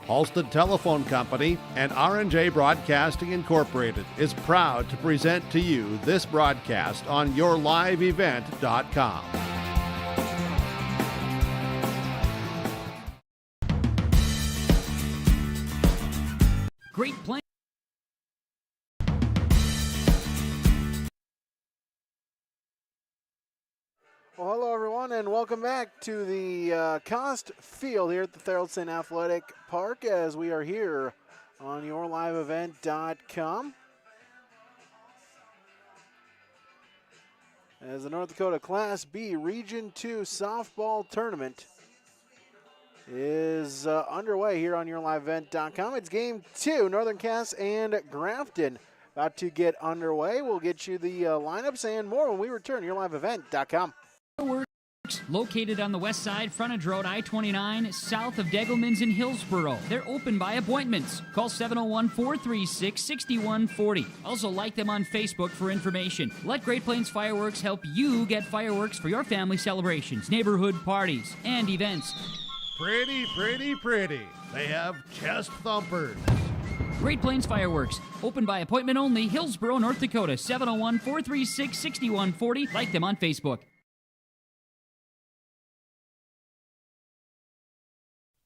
Halstead Telephone Company and R&J Broadcasting Incorporated is proud to present to you this broadcast on yourliveevent.com. Great Plains. Well, hello everyone, and welcome back to the Cost Field here at the Thurlton Athletic Park as we are here on yourliveevent.com. As the North Dakota Class B Region 2 softball tournament is underway here on yourliveevent.com. It's game 2, Northern Cass and Grafton about to get underway. We'll get you the lineups and more when we return. yourliveevent.com. Located on the west side, frontage road I-29, south of Degelman's in Hillsboro. They're open by appointments. Call 701-436-6140. Also like them on Facebook for information. Let Great Plains Fireworks help you get fireworks for your family celebrations, neighborhood parties, and events. Pretty, pretty, pretty. They have chest thumpers. Great Plains Fireworks. Open by appointment only, Hillsboro, North Dakota. 701-436-6140. Like them on Facebook.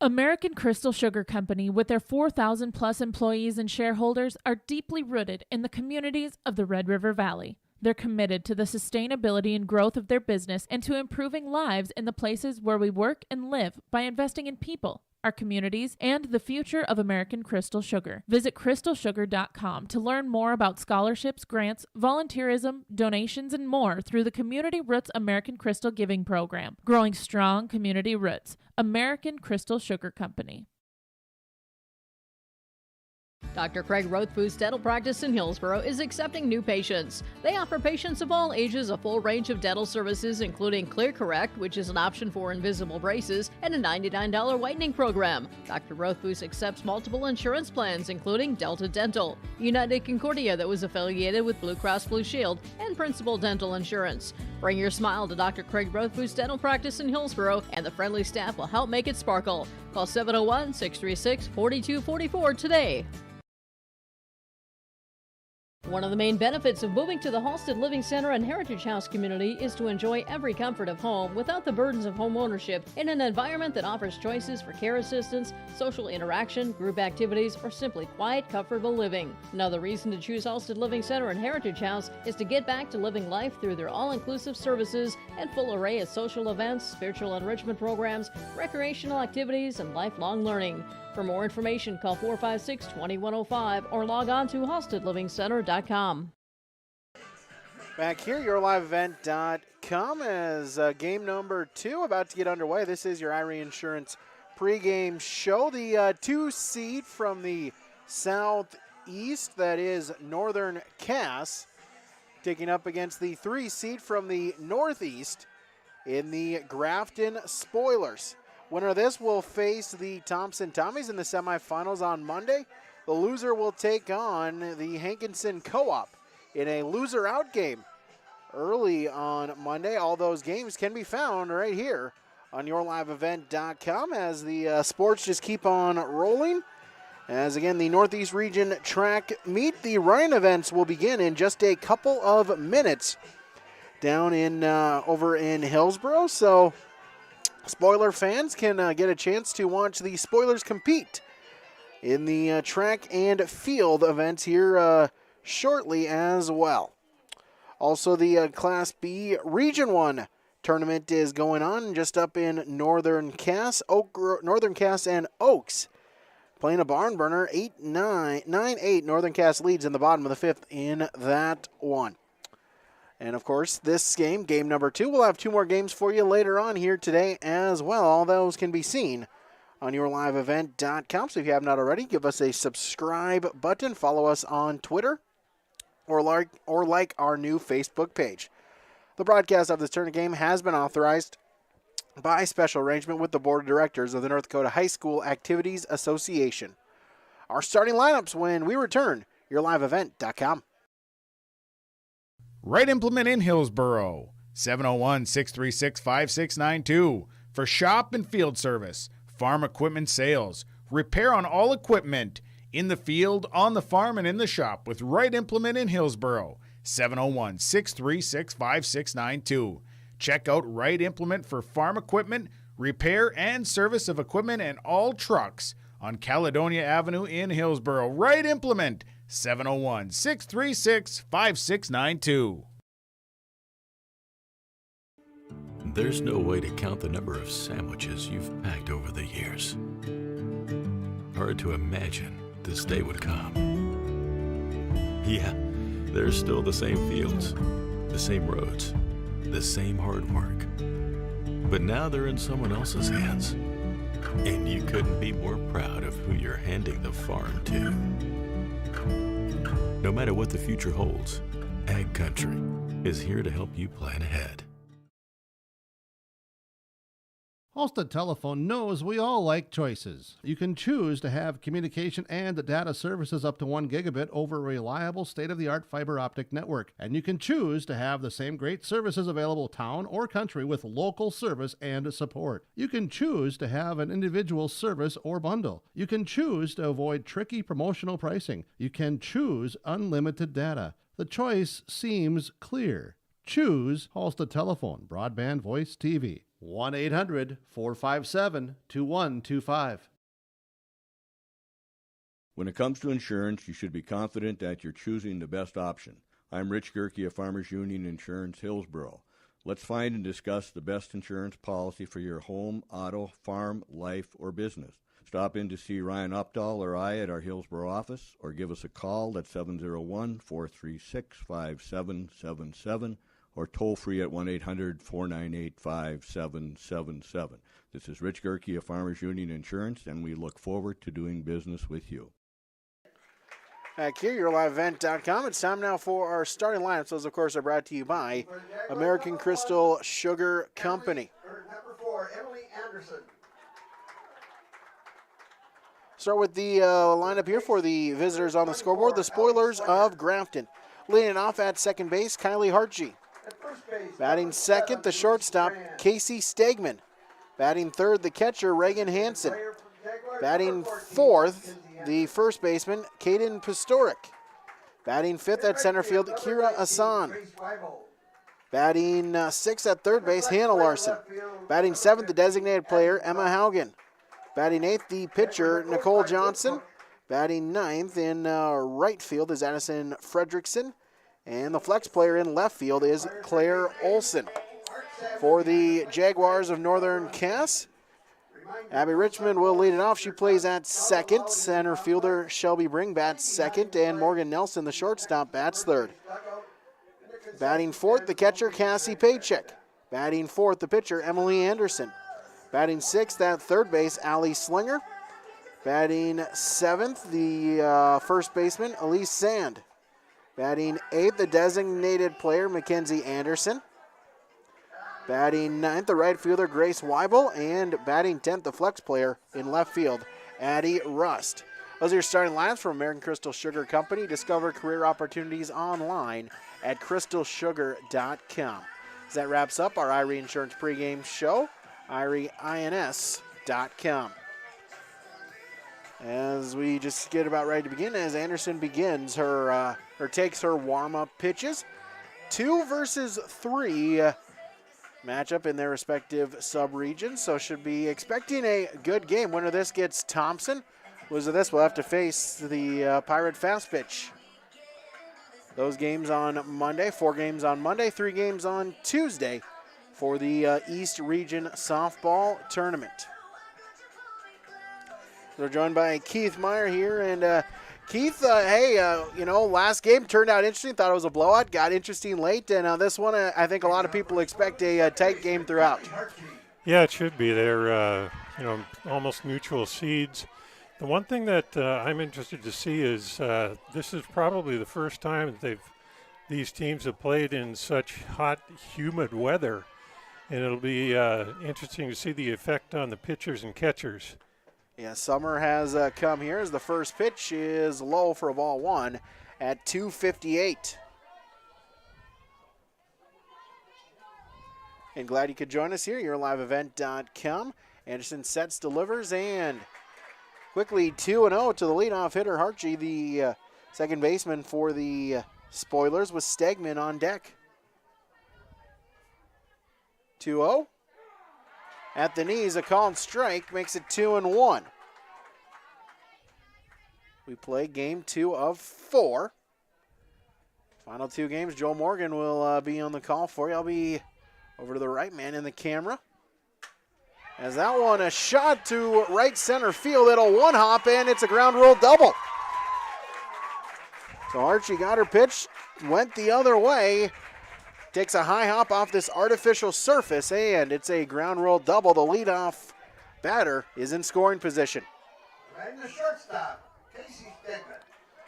American Crystal Sugar Company, with their 4,000 plus employees and shareholders, are deeply rooted in the communities of the Red River Valley. They're committed to the sustainability and growth of their business and to improving lives in the places where we work and live by investing in people, our communities, and the future of American Crystal Sugar. Visit crystalsugar.com to learn more about scholarships, grants, volunteerism, donations, and more through the Community Roots American Crystal Giving Program. Growing strong community roots. American Crystal Sugar Company. Dr. Craig Rothfuss Dental Practice in Hillsboro is accepting new patients. They offer patients of all ages a full range of dental services, including Clear Correct, which is an option for invisible braces, and a $99 whitening program. Dr. Rothfuss accepts multiple insurance plans, including Delta Dental, United Concordia that was affiliated with Blue Cross Blue Shield, and Principal Dental Insurance. Bring your smile to Dr. Craig Rothfuss Dental Practice in Hillsboro, and the friendly staff will help make it sparkle. Call 701-636-4244 today. One of the main benefits of moving to the Halstead Living Center and Heritage House community is to enjoy every comfort of home without the burdens of home ownership in an environment that offers choices for care assistance, social interaction, group activities, or simply quiet, comfortable living. Another reason to choose Halstead Living Center and Heritage House is to get back to living life through their all-inclusive services and full array of social events, spiritual enrichment programs, recreational activities, and lifelong learning. For more information, call 456-2105 or log on to halsteadlivingcenter.com. Back here, yourliveevent.com as game number 2 about to get underway. This is your Irie Insurance pregame show. The 2 seed from the southeast, that is Northern Cass, taking up against the 3 seed from the northeast in the Grafton Spoilers. Winner of this will face the Thompson Tommies in the semifinals on Monday. The loser will take on the Hankinson Co-op in a loser-out game early on Monday. All those games can be found right here on yourliveevent.com as the sports just keep on rolling. As again, the Northeast Region track meet, the running events will begin in just a couple of minutes down in over in Hillsboro. So Spoiler fans can get a chance to watch the Spoilers compete in the track and field events here shortly as well. Also, the Class B Region 1 tournament is going on just up in Northern Cass. Northern Cass and Oaks playing a barn burner, 9-8. Northern Cass leads in the bottom of the 5th in that one. And, of course, this game, game number 2, we'll have 2 more games for you later on here today as well. All those can be seen on yourliveevent.com. So if you have not already, give us a subscribe button. Follow us on Twitter or like our new Facebook page. The broadcast of this tournament game has been authorized by special arrangement with the Board of Directors of the North Dakota High School Activities Association. Our starting lineups when we return, yourliveevent.com. Right Implement in Hillsboro. 701-636-5692 for shop and field service, farm equipment sales, repair on all equipment, in the field, on the farm, and in the shop with Wright Implement in Hillsboro. 701-636-5692. Check out Wright Implement for farm equipment, repair and service of equipment and all trucks on Caledonia Avenue in Hillsboro. Wright Implement, 701-636-5692. There's no way to count the number of sandwiches you've packed over the years. Hard to imagine this day would come. Yeah, there's still the same fields, the same roads, the same hard work. But now they're in someone else's hands. And you couldn't be more proud of who you're handing the farm to. No matter what the future holds, Ag Country is here to help you plan ahead. Halstead Telephone knows we all like choices. You can choose to have communication and data services up to 1 gigabit over a reliable state-of-the-art fiber optic network. And you can choose to have the same great services available town or country with local service and support. You can choose to have an individual service or bundle. You can choose to avoid tricky promotional pricing. You can choose unlimited data. The choice seems clear. Choose Halstead Telephone, broadband voice TV. 1-800-457-2125. When it comes to insurance, you should be confident that you're choosing the best option. I'm Rich Gerke of Farmers Union Insurance, Hillsboro. Let's find and discuss the best insurance policy for your home, auto, farm, life, or business. Stop in to see Ryan Updahl or I at our Hillsboro office, or give us a call at 701-436-5777, or toll free at 1-800-498-5777. This is Rich Gerke of Farmers Union Insurance, and we look forward to doing business with you. Back here, YourLiveEvent.com. It's time now for our starting lineups. Those, of course, are brought to you by American Crystal Sugar Company. Number 4, Emily Anderson. Start with the lineup here for the visitors on the scoreboard, the Spoilers of Grafton. Leading off at second base, Kylie Hartje. Batting second, the shortstop, Casey Stegman. Batting third, the catcher, Reagan Hansen. Batting fourth, the first baseman, Caden Pastoric. Batting fifth at center field, Kira Asan. Batting sixth at third base, Hannah Larson. Batting seventh, the designated player, Emma Haugen. Batting eighth, the pitcher, Nicole Johnson. Batting ninth in right field is Addison Fredrickson. And the flex player in left field is Claire Olson. For the Jaguars of Northern Cass, Abby Richmond will lead it off. She plays at second. Center fielder Shelby Bring bats second, and Morgan Nelson, the shortstop, bats third. Batting fourth, the catcher, Cassie Paycheck. Batting fourth, the pitcher, Emily Anderson. Batting sixth at third base, Allie Slinger. Batting seventh, the first baseman, Elise Sand. Batting eighth, the designated player, Mackenzie Anderson. Batting ninth, the right fielder, Grace Weibel. And batting 10th, the flex player in left field, Addie Rust. Those are your starting lineups from American Crystal Sugar Company. Discover career opportunities online at crystalsugar.com. As that wraps up our Irie Insurance pregame show, IrieINS.com. As we just get about ready to begin, as Anderson begins her or takes her warm-up pitches. 2 versus 3 matchup in their respective sub-regions, so should be expecting a good game. Winner of this gets Thompson. Loser of this will have to face the Pirate Fast Pitch. Those games on Monday, 4 games on Monday, 3 games on Tuesday for the East Region Softball Tournament. We're joined by Keith Meyer here, and Keith, last game turned out interesting. Thought it was a blowout, got interesting late, and this one, I think a lot of people expect a tight game throughout. Yeah, it should be. They're, almost mutual seeds. The one thing that I'm interested to see is this is probably the first time that these teams have played in such hot, humid weather, and it'll be interesting to see the effect on the pitchers and catchers. Yeah, summer has come here as the first pitch is low for a ball 1 at 2:58. And glad you could join us here, yourliveevent.com. Anderson sets, delivers, and quickly 2-0 to the leadoff hitter, Hartje, the second baseman for the Spoilers, with Stegman on deck. 2-0. At the knees, a called strike makes it 2-1. We play game 2 of 4. Final 2 games, Joel Morgan will be on the call for you. I'll be over to the right man in the camera. As that one, a shot to right center field. It'll one-hop, and it's a ground rule double. So Archie got her pitch, went the other way, takes a high hop off this artificial surface, and it's a ground rule double. The leadoff batter is in scoring position. Right in the shortstop, Casey Stegman.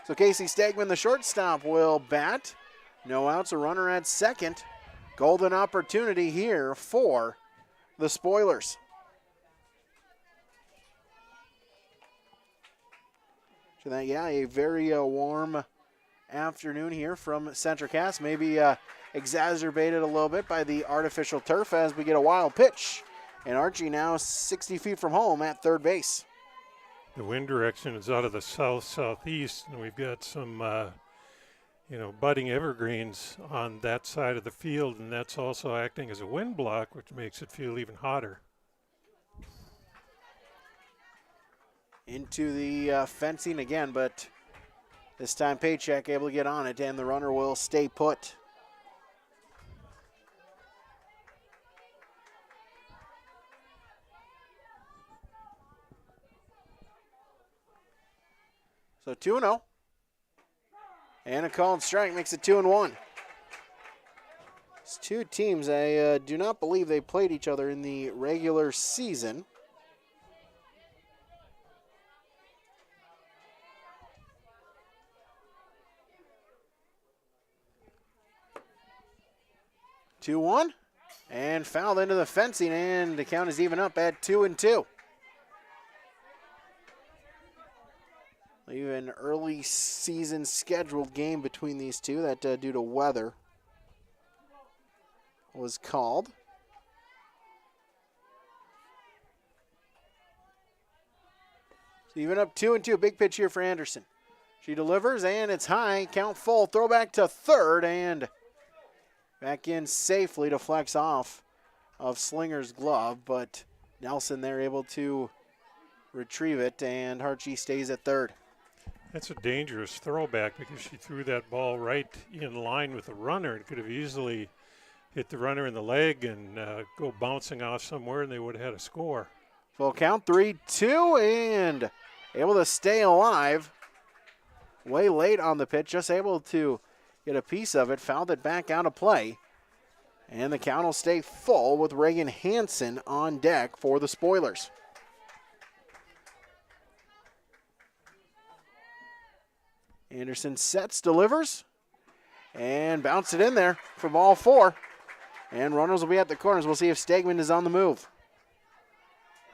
So Casey Stegman, the shortstop, will bat. No outs, a runner at second. Golden opportunity here for the Spoilers. So that, yeah, a very warm afternoon here from CentraCast. Maybe exacerbated a little bit by the artificial turf as we get a wild pitch. And Archie now 60 feet from home at third base. The wind direction is out of the south-southeast, and we've got some, budding evergreens on that side of the field, and that's also acting as a wind block, which makes it feel even hotter. Into the fencing again, but this time Paycheck able to get on it, and the runner will stay put. So 2-0. And a called strike makes it 2-1. It's two teams, I do not believe they played each other in the regular season. Two-one, and fouled into the fencing, and the count is even up at 2-2. Even early season scheduled game between these two that due to weather was called. So even up 2-2, big pitch here for Anderson. She delivers, and it's high, count full, throwback to third, and back in safely to flex off of Slinger's glove, but Nelson there able to retrieve it, and Hartje stays at third. That's a dangerous throwback because she threw that ball right in line with the runner. It could have easily hit the runner in the leg and go bouncing off somewhere, and they would have had a score. Full count, 3-2, and able to stay alive. Way late on the pitch, just able to get a piece of it, fouled it back out of play. And the count will stay full with Reagan Hansen on deck for the Spoilers. Anderson sets, delivers, and bounce it in there for ball 4. And runners will be at the corners. We'll see if Stegman is on the move.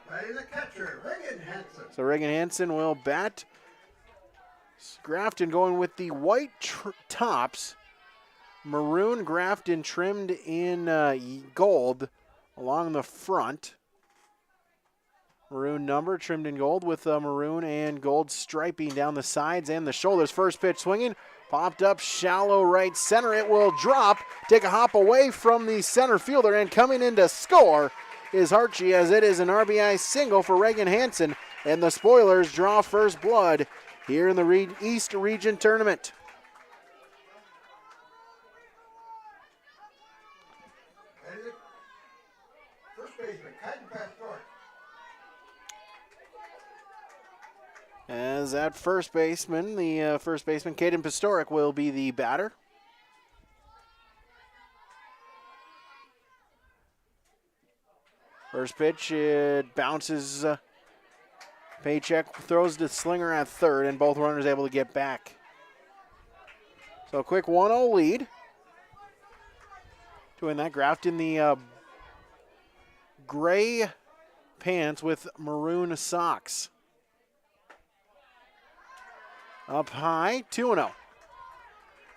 Right in the catcher, Reagan Hansen. So Reagan Hansen will bat. Grafton going with the white tops. Maroon Grafton trimmed in gold along the front. Maroon number trimmed in gold with maroon and gold striping down the sides and the shoulders. First pitch swinging, popped up shallow right center. It will drop, take a hop away from the center fielder, and coming in to score is Hartje, as it is an RBI single for Reagan Hansen, and the Spoilers draw first blood here in the East Region Tournament. First baseman, Caden Pastor. As at first baseman, the first baseman, Caden Pastoric, will be the batter. First pitch, it bounces. Paycheck throws to Slinger at third, and both runners able to get back. So a quick 1-0 lead. Doing that, Grafton the gray pants with maroon socks. Up high, 2-0.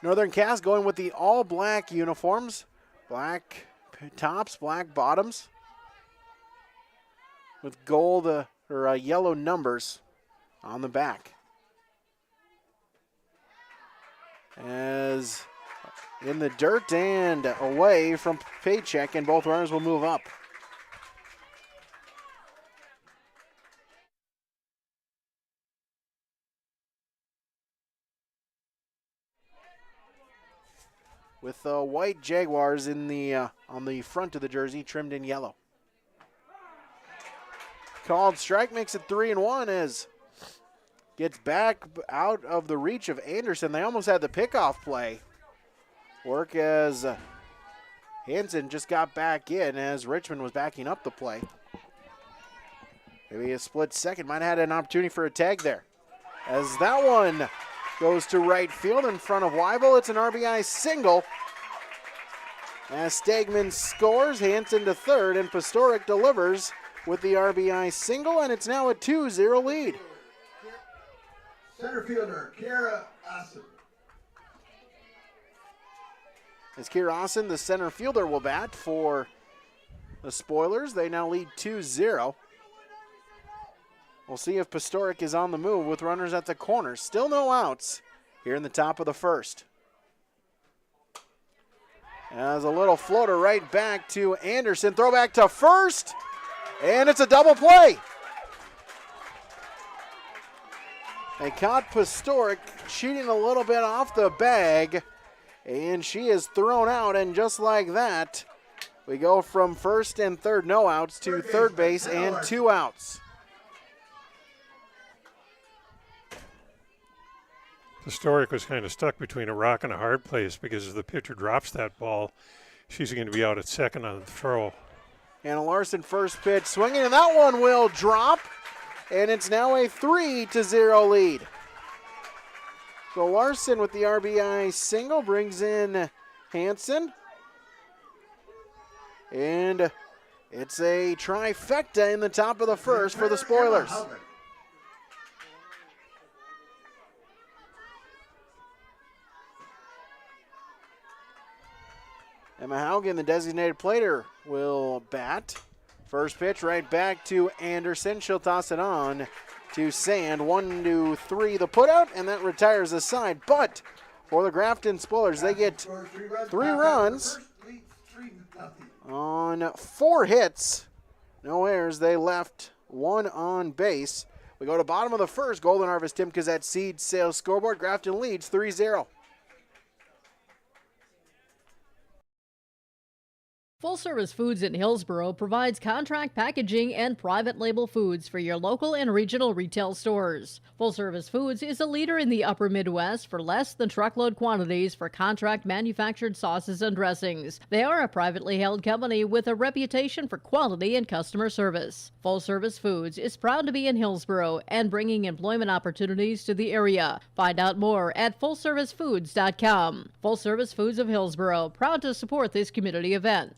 Northern Cass going with the all-black uniforms. Black tops, black bottoms with gold or yellow numbers on the back. As in the dirt and away from Paycheck, and both runners will move up. With white Jaguars in the on the front of the jersey, trimmed in yellow. Called strike, makes it 3-1 as gets back out of the reach of Anderson. They almost had the pickoff play work as Hansen just got back in as Richmond was backing up the play. Maybe a split second, might have had an opportunity for a tag there. As that one goes to right field in front of Weibel, it's an RBI single. As Stegman scores, Hansen to third, and Pastoric delivers with the RBI single, and it's now a 2-0 lead. Center fielder, Kara Assen. As Kira Assen, the center fielder, will bat for the Spoilers. They now lead 2-0. We'll see if Pastoric is on the move with runners at the corners. Still no outs here in the top of the first. As a little floater right back to Anderson. Throw back to first, and it's a double play. They caught Pastoric cheating a little bit off the bag, and she is thrown out, and just like that, we go from first and third no outs to third base and 2 outs. Pastoric was kind of stuck between a rock and a hard place because if the pitcher drops that ball, she's going to be out at second on the throw. Anna Larson first pitch swinging, and that one will drop, and it's now a 3-0 lead. So Larson with the RBI single brings in Hansen, and it's a trifecta in the top of the first for the Spoilers. Emma Haugen, the designated plater, will bat. First pitch right back to Anderson. She'll toss it on to Sand. 1-3 the putout, and that retires the side. But for the Grafton Spoilers, they get 3 runs on 4 hits. No errors. They left 1 on base. We go to bottom of the first. Golden Harvest Timkas at Seed Sales scoreboard. Grafton leads 3-0. Full Service Foods in Hillsboro provides contract packaging and private label foods for your local and regional retail stores. Full Service Foods is a leader in the upper Midwest for less than truckload quantities for contract manufactured sauces and dressings. They are a privately held company with a reputation for quality and customer service. Full Service Foods is proud to be in Hillsboro and bringing employment opportunities to the area. Find out more at fullservicefoods.com. Full Service Foods of Hillsboro, proud to support this community event.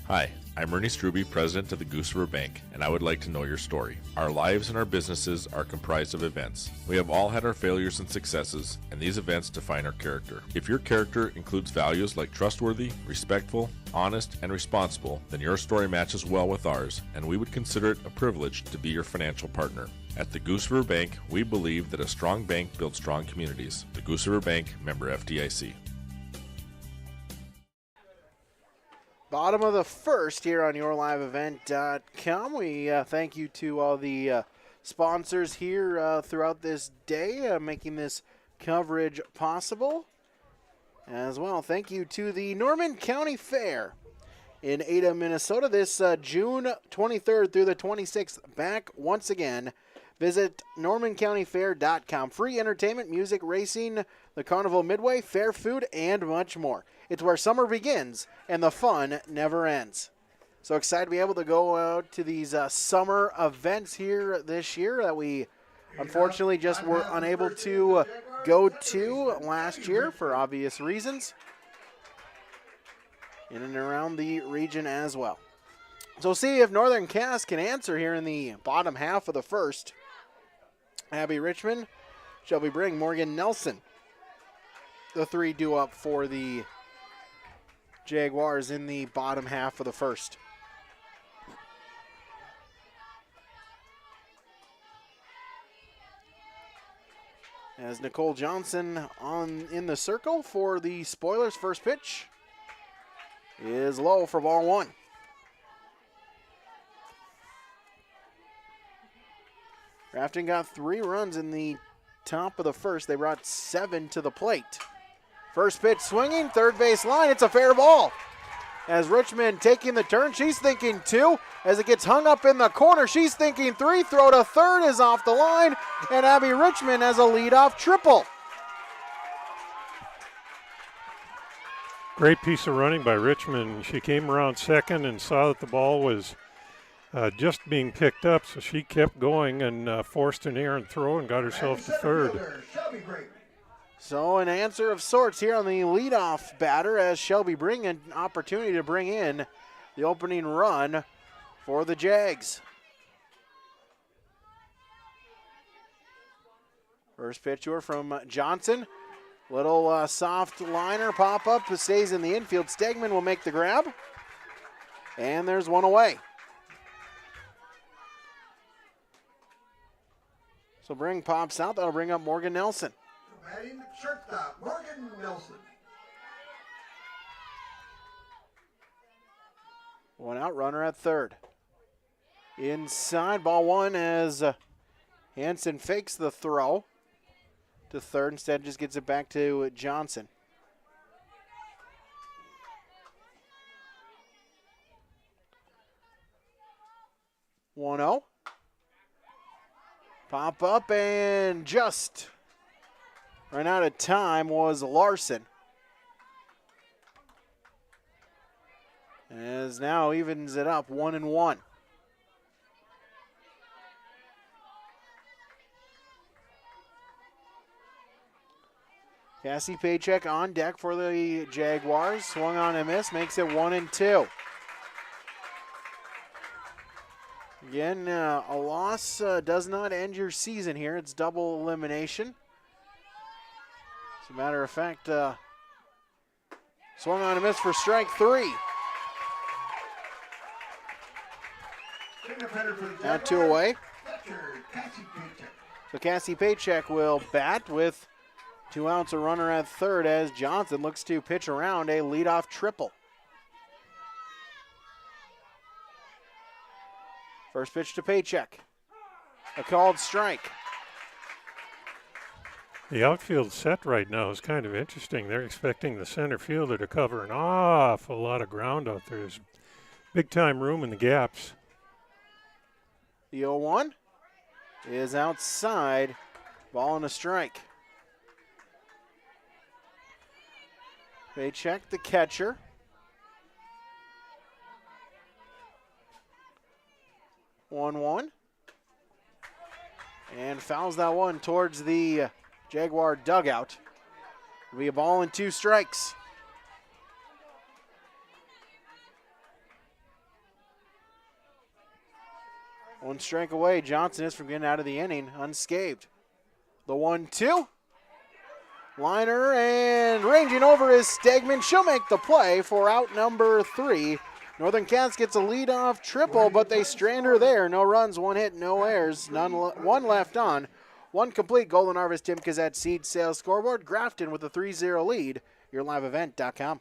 Hi, I'm Ernie Struby, president of the Goose River Bank, and I would like to know your story. Our lives and our businesses are comprised of events. We have all had our failures and successes, and these events define our character. If your character includes values like trustworthy, respectful, honest, and responsible, then your story matches well with ours, and we would consider it a privilege to be your financial partner. At the Goose River Bank, we believe that a strong bank builds strong communities. The Goose River Bank, member FDIC. Bottom of the first here on YourLiveEvent.com. We thank you to all the sponsors here throughout this day, making this coverage possible. As well, thank you to the Norman County Fair in Ada, Minnesota, this June 23rd through the 26th. Back once again. Visit NormanCountyFair.com. Free entertainment, music, racing, the Carnival Midway, fair food, and much more. It's where summer begins and the fun never ends. So excited to be able to go out to these summer events here this year that we unfortunately just were unable to go to last year for obvious reasons. In and around the region as well. So we'll see if Northern Cass can answer here in the bottom half of the first. Abby Richmond, Shelby Bring, Morgan Nelson. the three due up for the Jaguars in the bottom half of the first. As Nicole Johnson in the circle for the Spoilers. First pitch is low for ball one. Grafton got 3 runs in the top of the first. They brought 7 to the plate. First pitch swinging, third base line. It's a fair ball. As Richmond taking the turn, she's thinking 2. As it gets hung up in the corner, she's thinking 3. Throw to third is off the line, and Abby Richmond has a leadoff triple. Great piece of running by Richmond. She came around second and saw that the ball was just being picked up, so she kept going and forced an errant throw and got herself to third. So an answer of sorts here on the leadoff batter as Shelby bring an opportunity to bring in the opening run for the Jags. First pitch to her from Johnson. Little soft liner pop up, stays in the infield. Stegman will make the grab. And there's one away. So Bring pops out. That'll bring up Morgan Nelson. Batting shortstop, Morgan Nelson. One out, runner at third. Inside, ball one as Hansen fakes the throw to third. Instead, just gets it back to Johnson. One 0. Pop up and just ran out of time was Larson. As now evens it up 1-1. Cassie Paycheck on deck for the Jaguars. Swung on and missed, makes it 1-2. Again, a loss does not end your season here. It's double elimination. As a matter of fact, swung on and missed for strike 3. Now 2 away. So Cassie Paycheck will bat with 2 outs, a runner at third as Johnson looks to pitch around a leadoff triple. First pitch to Paycheck. A called strike. The outfield set right now is kind of interesting. They're expecting the center fielder to cover an awful lot of ground out there. There's big time room in the gaps. The 0-1 is outside. Ball and a strike. Paycheck, the catcher. One, and fouls that one towards the Jaguar dugout. It'll be a ball and 2 strikes. One strike away. Johnson is from getting out of the inning unscathed. The 1-2. Liner and ranging over is Stegman. She'll make the play for out number 3. Northern Cats gets a leadoff triple, but they strand her there. No runs, 1 hit, no errors, one left on. 1 complete. Golden Harvest Tim Kazette seed sales scoreboard. Grafton with a 3-0 lead. YourLiveEvent.com.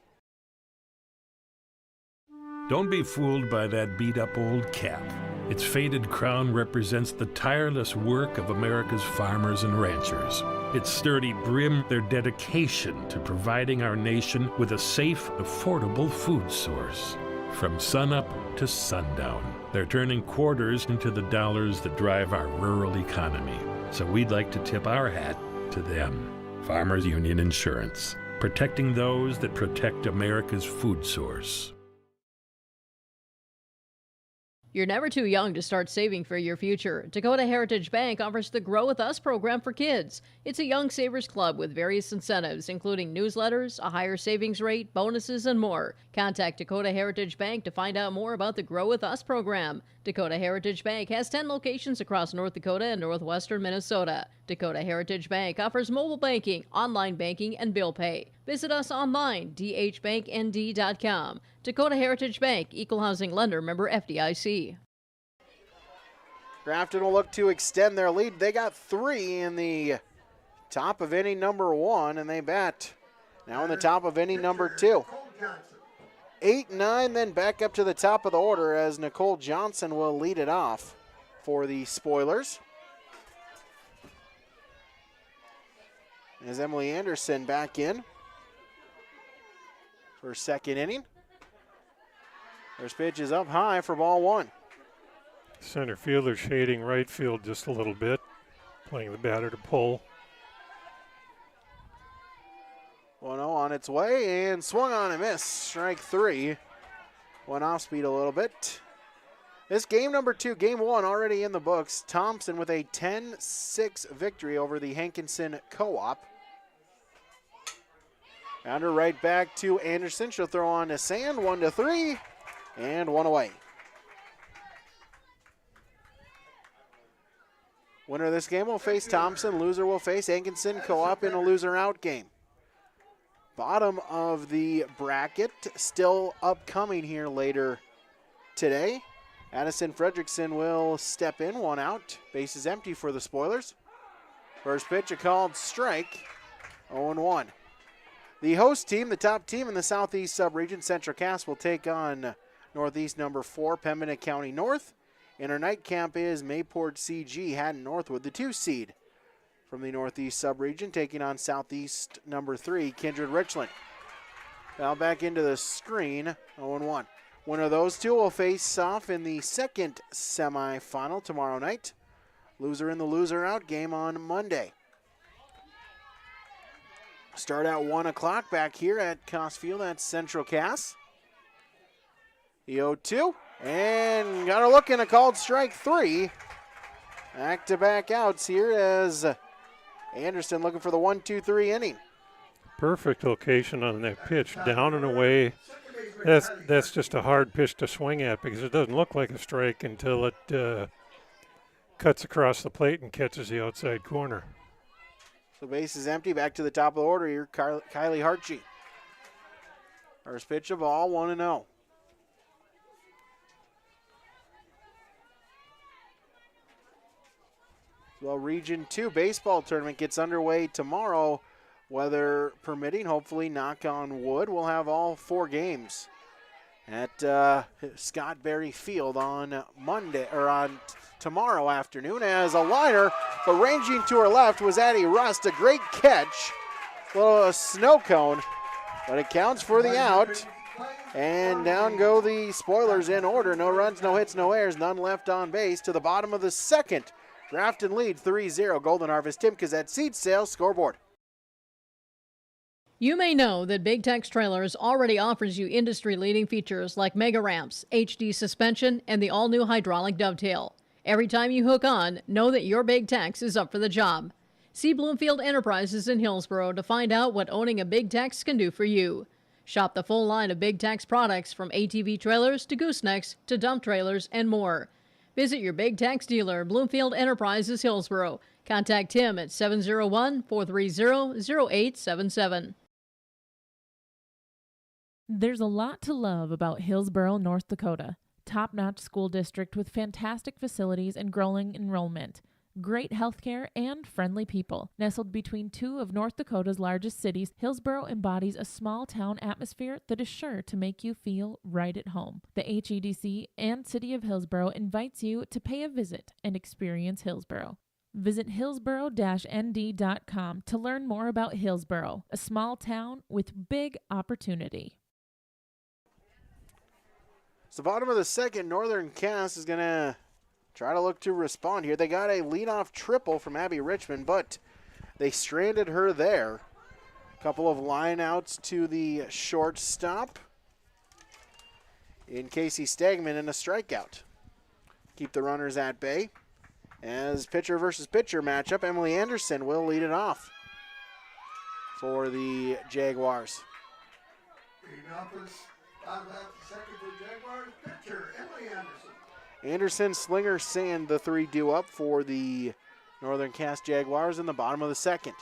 Don't be fooled by that beat-up old cap. Its faded crown represents the tireless work of America's farmers and ranchers. Its sturdy brim, their dedication to providing our nation with a safe, affordable food source. From sunup to sundown, they're turning quarters into the dollars that drive our rural economy. So we'd like to tip our hat to them. Farmers Union Insurance, protecting those that protect America's food source. You're never too young to start saving for your future. Dakota Heritage Bank offers the Grow With Us program for kids. It's a young savers club with various incentives, including newsletters, a higher savings rate, bonuses, and more. Contact Dakota Heritage Bank to find out more about the Grow With Us program. Dakota Heritage Bank has 10 locations across North Dakota and northwestern Minnesota. Dakota Heritage Bank offers mobile banking, online banking, and bill pay. Visit us online, dhbanknd.com. Dakota Heritage Bank, Equal Housing Lender, member FDIC. Grafton will look to extend their lead. They got 3 in the top of inning number 1, and they bat now in the top of inning number 2. 8-9, then back up to the top of the order as Nicole Johnson will lead it off for the Spoilers. As Emily Anderson back in for second inning. First pitch is up high for ball 1. Center fielder shading right field just a little bit, playing the batter to pull. 1-0 on its way and swung on and missed. Strike 3. Went off speed a little bit. This game number 2, game 1 already in the books. Thompson with a 10-6 victory over the Hankinson Co-op. Rounder right back to Anderson. She'll throw on to Sand. 1-3 and 1 away. Winner of this game will face Thompson. Loser will face Hankinson Co-op in a loser-out game. Bottom of the bracket, still upcoming here later today. Addison Fredrickson will step in, 1 out. Base is empty for the Spoilers. First pitch, a called strike, 0-1. The host team, the top team in the Southeast Subregion, Central Cass, will take on Northeast number 4, Pembina County North. And our night camp is Mayport CG, Haddon Northwood, the 2 seed. From the Northeast Subregion, taking on Southeast number 3, Kindred Richland. Now back into the screen, 0-1. Winner of those 2 will face off in the second semifinal tomorrow night. Loser in the loser-out game on Monday. Start at 1 o'clock back here at Coss Field at Central Cass. The 0-2, and got a look in a called strike 3. Back-to-back outs here as Anderson looking for the 1-2-3 inning. Perfect location on that pitch, down and away. That's just a hard pitch to swing at because it doesn't look like a strike until it cuts across the plate and catches the outside corner. So base is empty. Back to the top of the order here, Kylie Hartje. First pitch of ball, 1-0. Well, Region 2 baseball tournament gets underway tomorrow, weather permitting. Hopefully, knock on wood, we'll have all 4 games at Scott Berry Field on tomorrow afternoon. As a liner, but ranging to her left was Addie Rust. A great catch, a snow cone, but it counts for the out. And down go the Spoilers in order. No runs, no hits, no errors, none left on base. To the bottom of the second. Grafton lead 3-0. Golden Harvest Timkes at Seed Sales scoreboard. You may know that Big Tex Trailers already offers you industry-leading features like mega ramps, HD suspension, and the all-new hydraulic dovetail. Every time you hook on, know that your Big Tex is up for the job. See Bloomfield Enterprises in Hillsboro to find out what owning a Big Tex can do for you. Shop the full line of Big Tex products from ATV trailers to goosenecks to dump trailers and more. Visit your Big Tex dealer, Bloomfield Enterprises, Hillsboro. Contact Tim at 701-430-0877. There's a lot to love about Hillsboro, North Dakota. Top-notch school district with fantastic facilities and growing enrollment. Great healthcare and friendly people. Nestled between 2 of North Dakota's largest cities, Hillsboro embodies a small-town atmosphere that is sure to make you feel right at home. The HEDC and City of Hillsboro invites you to pay a visit and experience Hillsboro. Visit hillsboro-nd.com to learn more about Hillsboro, a small town with big opportunity. So bottom of the second, Northern Cass is going to try to look to respond here. They got a leadoff triple from Abby Richmond, but they stranded her there. A couple of lineouts to the shortstop in Casey Stegman and a strikeout. Keep the runners at bay. As pitcher versus pitcher matchup, Emily Anderson will lead it off for the Jaguars. Leading off is second for Jaguars pitcher Emily Anderson. Anderson, Slinger, Sand, the three due up for the Northern Cass Jaguars in the bottom of the second.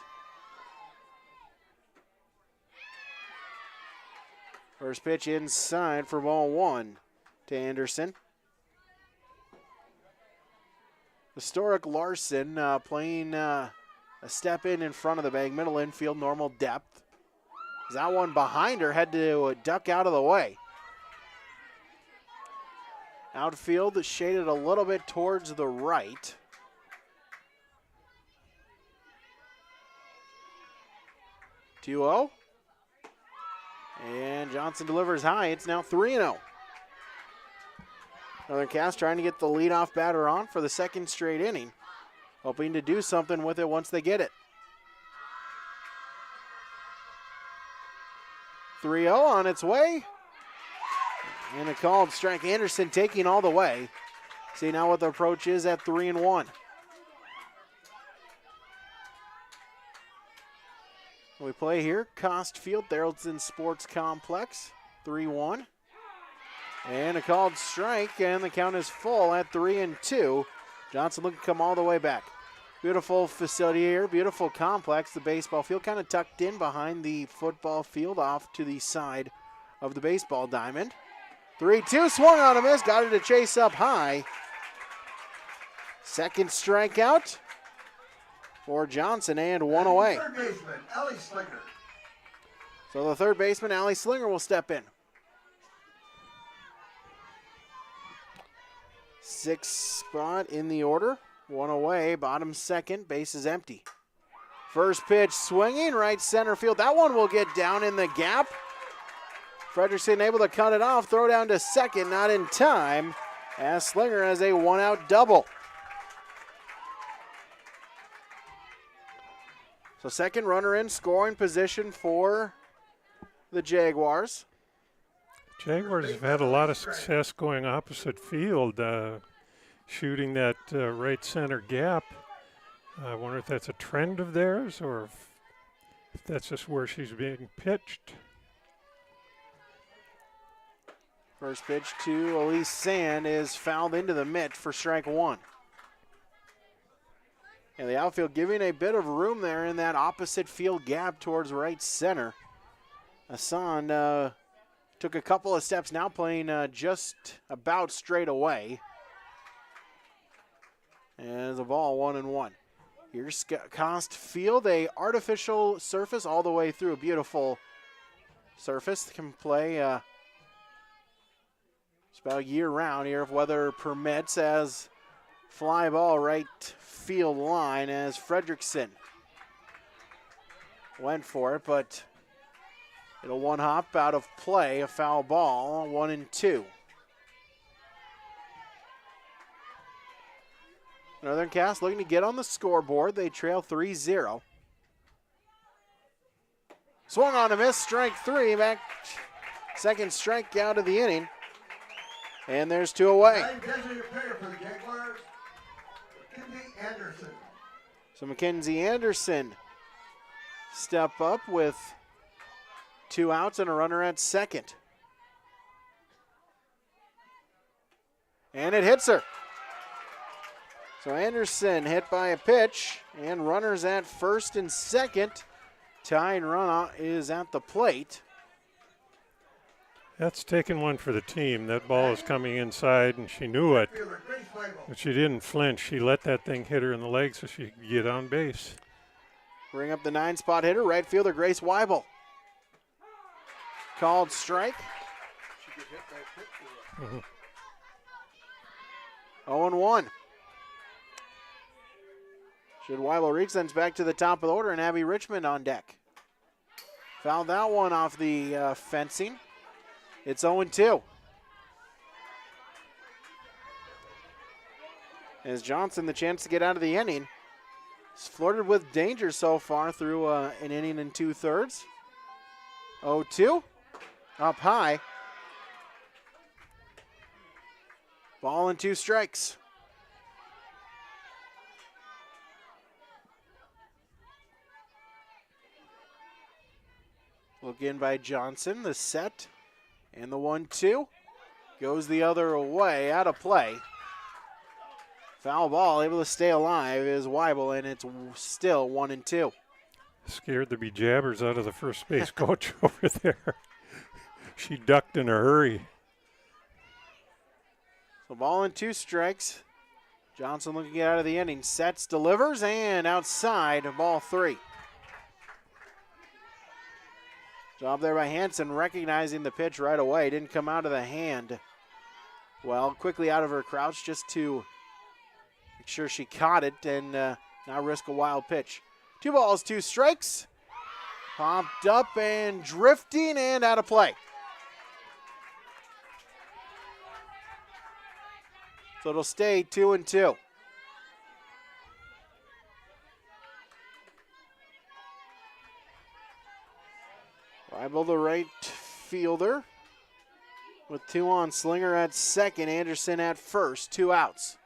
First pitch inside for ball one to Anderson. Historic Larson playing a step in front of the bag, middle infield, normal depth. That one behind her had to duck out of the way. Outfield shaded a little bit towards the right. (2-0). And Johnson delivers high. It's now 3-0. Northern Cass trying to get the leadoff batter on for the second straight inning, hoping to do something with it once they get it. 3-0 on its way. And a called strike. Anderson taking all the way. See now what the approach is at 3-1. We play here, Cost Field, Theraldson Sports Complex, 3-1. And a called strike, and the count is full at 3-2. Johnson looking to come all the way back. Beautiful facility here, beautiful complex. The baseball field kind of tucked in behind the football field off to the side of the baseball diamond. 3-2, swung on a miss, got it to chase up high. Second strikeout for Johnson, and one away. Third baseman, Allie Slinger. So the third baseman, Allie Slinger, will step in. Sixth spot in the order. One away, bottom second, base is empty. First pitch swinging, right center field. That one will get down in the gap. Frederickson able to cut it off, throw down to second, not in time, as Slinger has a one-out double. So second runner in scoring position for the Jaguars. Jaguars have had a lot of success going opposite field, shooting that right center gap. I wonder if that's a trend of theirs or if that's just where she's being pitched. First pitch to Elise Sand is fouled into the mitt for strike one. And the outfield giving a bit of room there in that opposite field gap towards right center. Hassan took a couple of steps, now playing just about straight away. And the ball 1-1. Here's Cost Field, a artificial surface all the way through. A beautiful surface, can play it's about year round here if weather permits, as fly ball right field line as Frederickson went for it, but it'll one hop out of play, a foul ball, 1-2. Northern Cass looking to get on the scoreboard. They trail 3-0. Swung on a miss, strike three, back second strikeout of the inning. And there's two away. So Mackenzie Anderson step up with 2 outs and a runner at second. And it hits her. So Anderson hit by a pitch, and runners at first and second. Tying run is at the plate. That's taking one for the team. That ball is coming inside, and she knew it. But she didn't flinch. She let that thing hit her in the leg so she could get on base. Bring up the 9-spot hitter, right fielder Grace Weibel. Called strike. 0-1. Should Weibel reach, then back to the top of the order, and Abby Richmond on deck. Fouled that one off the fencing. It's 0-2. As Johnson, the chance to get out of the inning. He's flirted with danger so far through an inning and 2/3. 0-2. Up high. Ball and 2 strikes. Look in by Johnson, the set, and the 1-2 goes the other way, out of play. Foul ball, able to stay alive is Weibel, and it's still 1-2. Scared the bejabbers out of the first base coach over there. She ducked in a hurry. So ball and 2 strikes. Johnson looking to get out of the inning. Sets, delivers, and outside, ball 3. Job there by Hansen, recognizing the pitch right away. Didn't come out of the hand. Well, quickly out of her crouch just to make sure she caught it and not risk a wild pitch. 2 balls, 2 strikes. Popped up and drifting and out of play. So it'll stay 2-2. Weibel, the right fielder, with 2 on. Slinger at second, Anderson at first, 2 outs.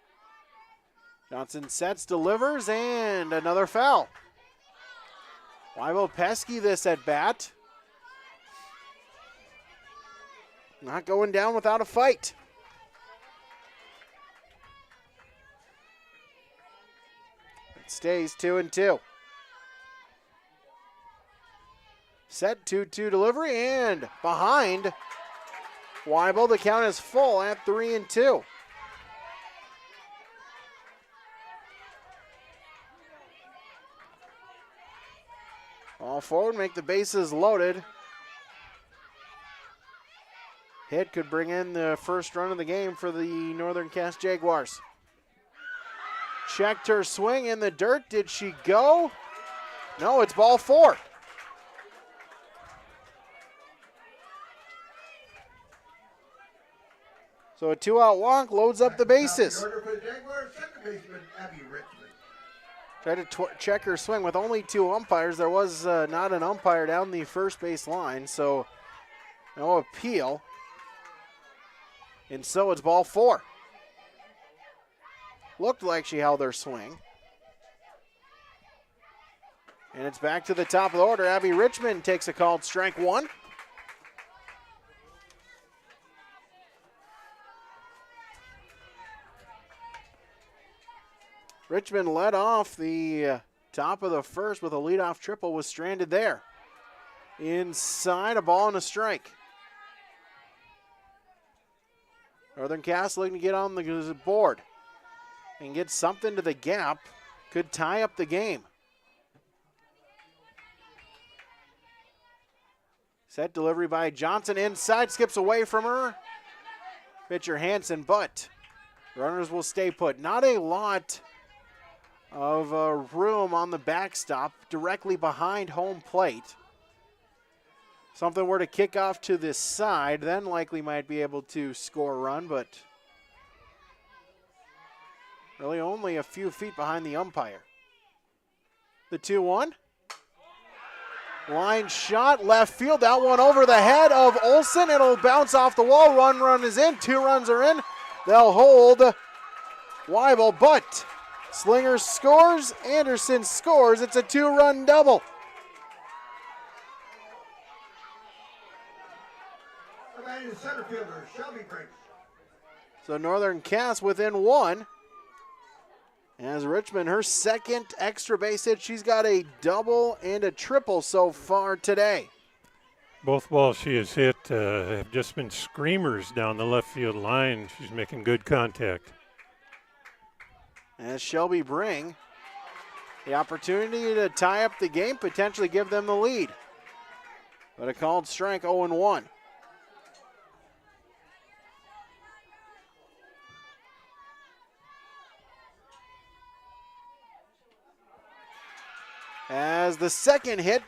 Johnson sets, delivers, and another foul. Weibel pesky this at bat. Not going down without a fight. It stays 2-2. Set 2-2 delivery and behind Weibel. The count is full at 3-2. All forward, make the bases loaded. Hit could bring in the first run of the game for the Northern Cass Jaguars. Checked her swing in the dirt. Did she go? No, it's ball 4. So a 2-out walk loads up the bases. Tried to check her swing with only 2 umpires. There was not an umpire down the first base line, so no appeal. And so it's ball 4. Looked like she held her swing. And it's back to the top of the order. Abby Richmond takes a called strike 1. Richmond led off the top of the first with a leadoff triple, was stranded there. Inside, a ball and a strike. Northern Cass looking to get on the board and get something to the gap. Could tie up the game. Set delivery by Johnson inside, skips away from her. Pitcher Hansen, but runners will stay put. Not a lot of room on the backstop directly behind home plate. Something were to kick off to this side, then likely might be able to score a run, but really only a few feet behind the umpire. The 2-1. Line shot, left field, that one over the head of Olsen. It'll bounce off the wall. Run is in, 2 runs are in. They'll hold Weibel, but Slinger scores, Anderson scores. It's a 2-run double. Center fielder, Shelby breaks. So Northern Cass within 1. As Richmond, her second extra base hit. She's got a double and a triple so far today. Both balls she has hit have just been screamers down the left field line. She's making good contact. As Shelby bring the opportunity to tie up the game, potentially give them the lead. But a called strike, 0-1. As the second hit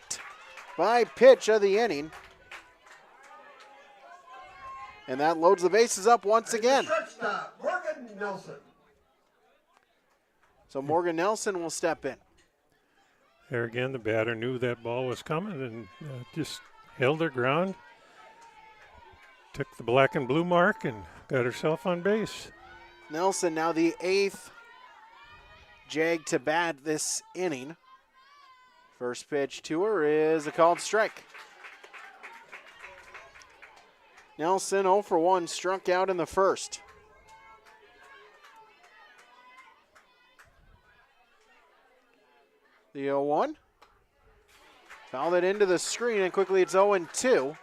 by pitch of the inning. And that loads the bases up once again. Shortstop, Morgan Nelson. So Morgan Nelson will step in. There again, the batter knew that ball was coming and just held her ground. Took the black and blue mark and got herself on base. Nelson now the 8th Jag to bat this inning. First pitch to her is a called strike. Nelson 0 for 1, struck out in the first. The 0-1. Fouled it into the screen, and quickly it's 0-2.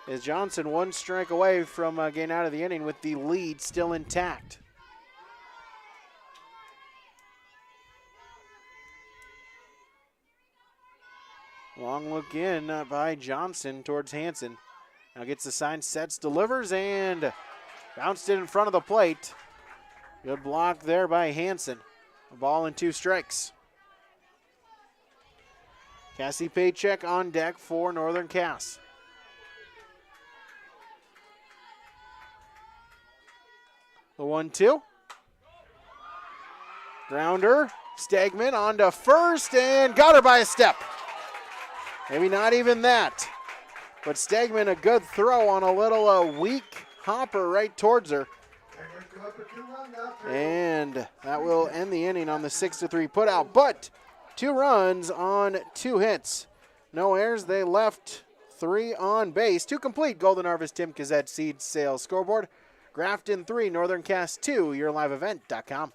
As Johnson one strike away from getting out of the inning with the lead still intact. Long look in by Johnson towards Hansen. Now gets the sign, sets, delivers, and bounced it in front of the plate. Good block there by Hansen. A ball and 2 strikes. Cassie Paycheck on deck for Northern Cass. The 1-2. Grounder. Stegman on to first and got her by a step. Maybe not even that. But Stegman, a good throw on a little weak hopper right towards her. And that will end the inning on the 6-3 putout. But 2 runs on 2 hits. No errors. They left 3 on base. 2 complete. Golden Harvest Tim Kazette Seed Sales Scoreboard. Grafton 3, Northern Cass 2, yourliveevent.com.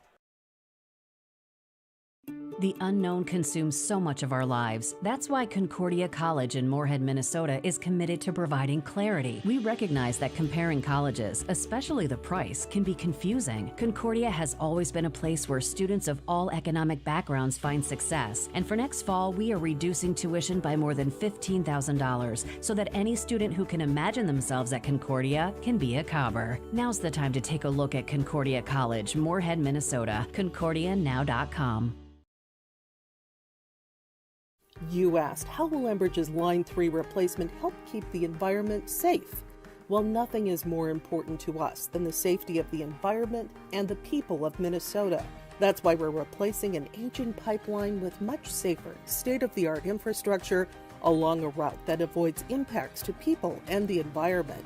The unknown consumes so much of our lives. That's why Concordia College in Moorhead, Minnesota is committed to providing clarity. We recognize that comparing colleges, especially the price, can be confusing. Concordia has always been a place where students of all economic backgrounds find success. And for next fall, we are reducing tuition by more than $15,000 so that any student who can imagine themselves at Concordia can be a Cobber. Now's the time to take a look at Concordia College, Moorhead, Minnesota. ConcordiaNow.com. You asked, how will Enbridge's Line 3 replacement help keep the environment safe? Well, nothing is more important to us than the safety of the environment and the people of Minnesota. That's why we're replacing an aging pipeline with much safer, state-of-the-art infrastructure along a route that avoids impacts to people and the environment.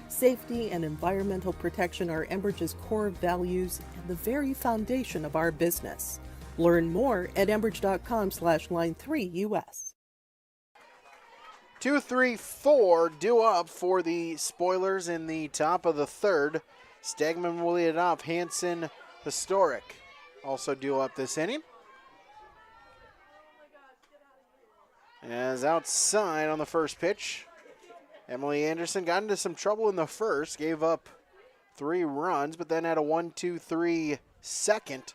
Safety and environmental protection are Enbridge's core values and the very foundation of our business. Learn more at enbridge.com/line3US. 2-3-4 due up for the spoilers in the top of the 3rd. Stegman will lead it off. Hansen, Historic also due up this inning. As outside on the first pitch, Emily Anderson got into some trouble in the first, gave up 3 runs, but then had a 1-2-3 second.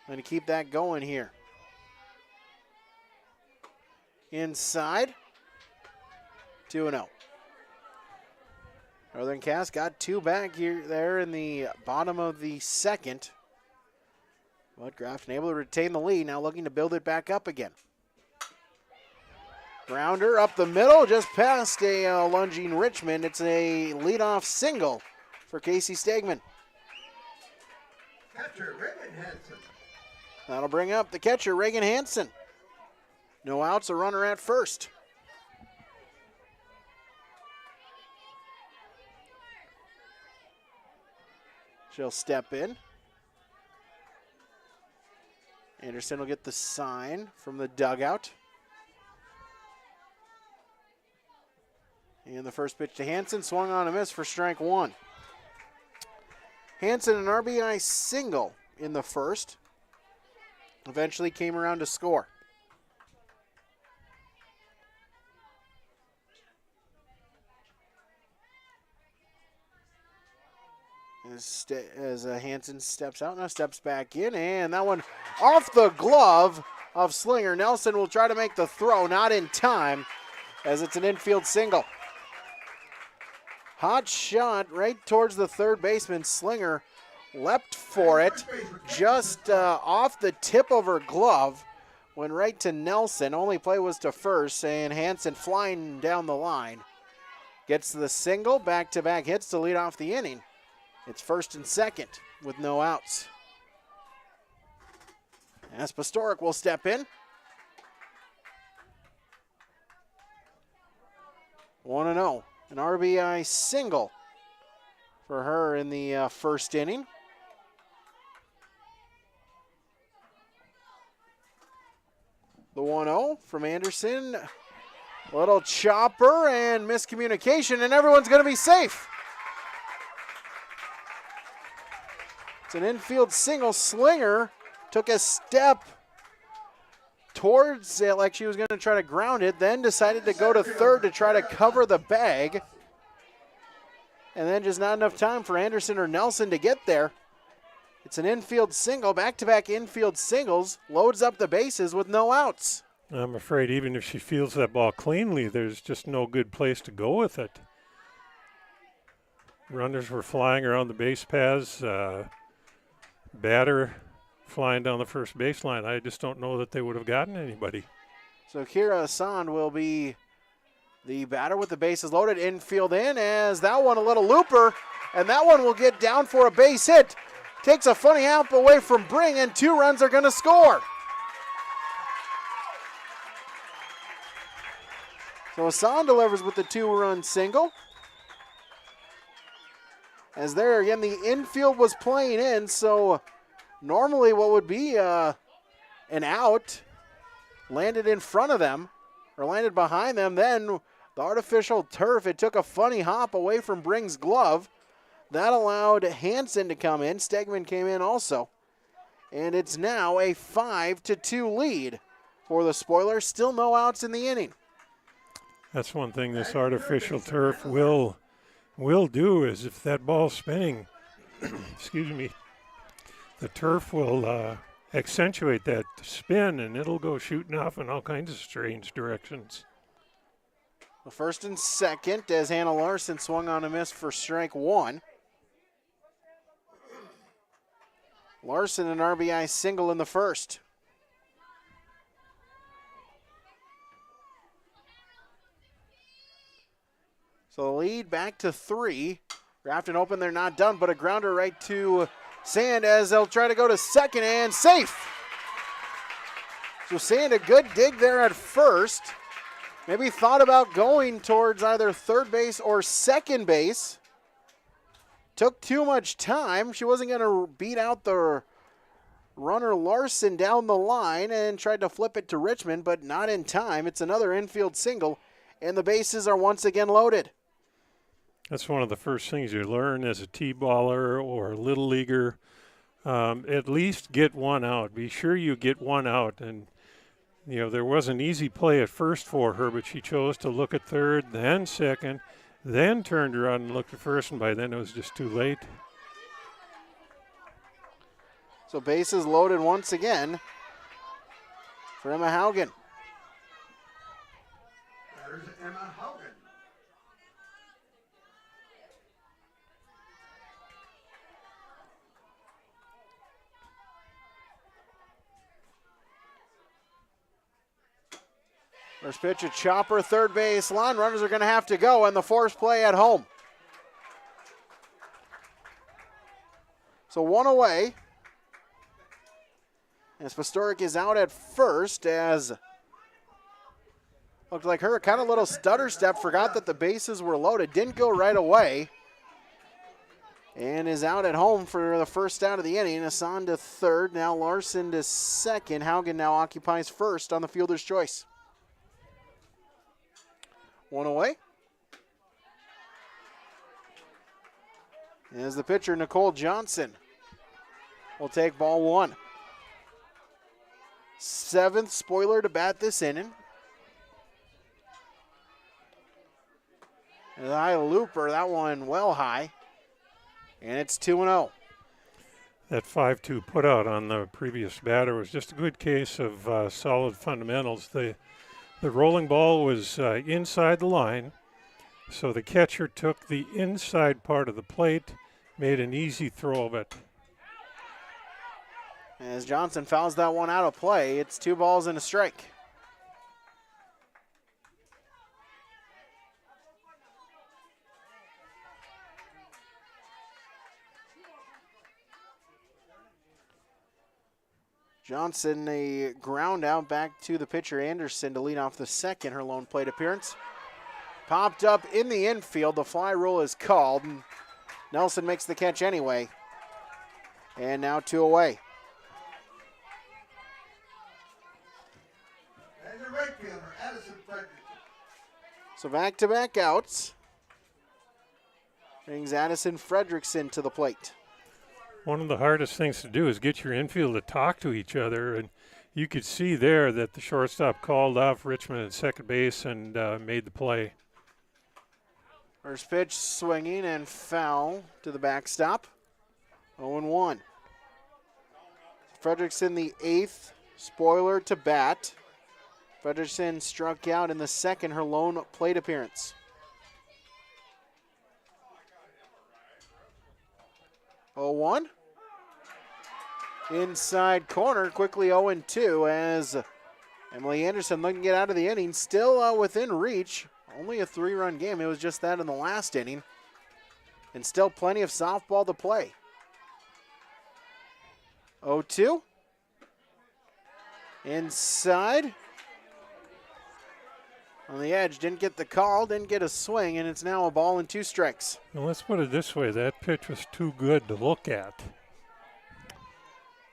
Going to keep that going here. Inside, 2-0. Northern Cass got 2 back here there in the bottom of the 2nd. But Grafton able to retain the lead, now looking to build it back up again. Grounder up the middle, just past a lunging Richmond. It's a leadoff single for Casey Stegman. Catcher Reagan Hansen. That'll bring up the catcher, Reagan Hansen. No outs, a runner at first. She'll step in. Anderson will get the sign from the dugout. And the first pitch to Hansen, swung on a miss for strike 1. Hansen, an RBI single in the first. Eventually came around to score. As Hansen steps out, now steps back in, and that one off the glove of Slinger. Nelson will try to make the throw, not in time, as it's an infield single. Hot shot right towards the third baseman. Slinger leapt for it, just off the tip of her glove. Went right to Nelson. Only play was to first, and Hansen flying down the line. Gets the single, back-to-back hits to lead off the inning. It's first and second with no outs. As Pastoric will step in. 1-0. An RBI single for her in the first inning. The 1-0 from Anderson. Little chopper and miscommunication, and everyone's going to be safe. It's It's an infield single. Slinger took a step towards it like she was going to try to ground it, then decided to go to third to try to cover the bag. And then just not enough time for Anderson or Nelson to get there. It's an infield single, back-to-back infield singles, loads up the bases with no outs. I'm afraid even if she fields that ball cleanly, there's just no good place to go with it. Runners were flying around the base paths, batter flying down the first baseline. I just don't know that they would have gotten anybody. So Kira Asand will be the batter with the bases loaded. Infield in as that one a little looper, and that one will get down for a base hit. Takes a funny hop away from Bring, and 2 runs are going to score. So Asand delivers with the 2-run single. As there again, the infield was playing in, so normally what would be an out landed in front of them, or landed behind them. Then the artificial turf, it took a funny hop away from Bring's glove. That allowed Hansen to come in. Stegman came in also. And it's now a 5-2 lead for the Spoilers. Still no outs in the inning. That's one thing this artificial turf will do, is if that ball's spinning, excuse me, the turf will accentuate that spin, and it'll go shooting off in all kinds of strange directions. The first and second as Hannah Larson swung on a miss for strike 1. Larson an RBI single in the first. So the lead back to 3. Grafton open, they're not done, but a grounder right to Sand as they'll try to go to second, and safe. So Sand, a good dig there at first. Maybe thought about going towards either third base or second base. Took too much time. She wasn't going to beat out the runner Larson down the line and tried to flip it to Richmond, but not in time. It's another infield single, and the bases are once again loaded. That's one of the first things you learn as a T-baller or a little leaguer. At least get one out. Be sure you get one out. And, you know, there was an easy play at first for her, but she chose to look at third, then second, then turned around and looked at first, and by then it was just too late. So bases loaded once again for Emma Haugen. There's Emma Haugen. First pitch, a chopper, third base line. Runners are going to have to go, and the force play at home. So one away. As Pastoric is out at first, as looked like her kind of little stutter step, forgot that the bases were loaded, didn't go right away, and is out at home for the first out of the inning. Asand to third, now Larson to second. Haugen now occupies first on the fielder's choice. One away. As the pitcher, Nicole Johnson, will take ball 1. 7th spoiler to bat this inning. And a high looper, that one well high. And it's 2-0. That 5-2 putout on the previous batter was just a good case of solid fundamentals. The rolling ball was inside the line, so the catcher took the inside part of the plate, made an easy throw of it. As Johnson fouls that one out of play, it's 2 balls and a strike. Johnson, a ground out back to the pitcher Anderson to lead off the second, her lone plate appearance. Popped up in the infield. The fly rule is called, and Nelson makes the catch anyway. And now 2 away. And the right fielder, Addison Frederickson. So back-to-back outs. Brings Addison Fredrickson to the plate. one of the hardest things to do is get your infield to talk to each other, and you could see there that the shortstop called off Richmond at second base and made the play. First pitch swinging and foul to the backstop. 0-1. Frederickson, the 8th spoiler to bat. Frederickson struck out in the second, her lone plate appearance. Oh, 1. Inside corner, quickly 0-2 as Emily Anderson looking to get out of the inning. Still within reach. Only a 3-run game. It was just that in the last inning. And still plenty of softball to play. 0-2. Inside. On the edge, didn't get the call, didn't get a swing, and it's now a ball and 2 strikes. Well, let's put it this way. That pitch was too good to look at.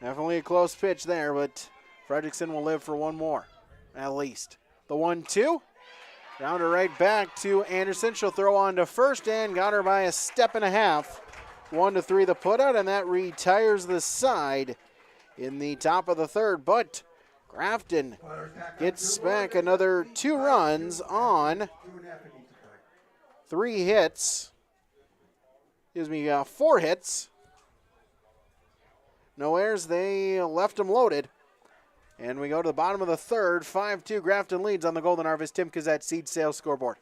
Definitely a close pitch there, but Fredrickson will live for one more, at least. The 1-2. Rounder right back to Anderson. She'll throw on to first and got her by a step and a half. 1-3 the putout, and that retires the side in the top of the third. But Grafton gets back another 2 runs on 3 hits. 4 hits. No errors, they left them loaded. And we go to the bottom of the third. 5-2 Grafton leads on the Golden Harvest Tim Kazette Seed Sales scoreboard.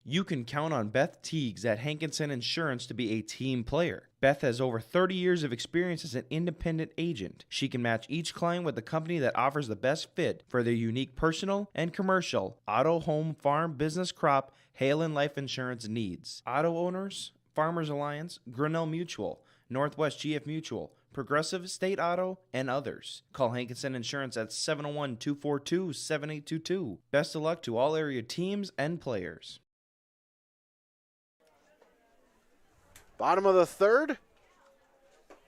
You can count on Beth Teagues at Hankinson Insurance to be a team player. Beth has over 30 years of experience as an independent agent. She can match each client with the company that offers the best fit for their unique personal and commercial auto, home, farm, business, crop, hail, and life insurance needs. Auto owners, Farmers Alliance, Grinnell Mutual, Northwest GF Mutual, Progressive, State Auto, and others. Call Hankinson Insurance at 701-242-7822. Best of luck to all area teams and players. Bottom of the third.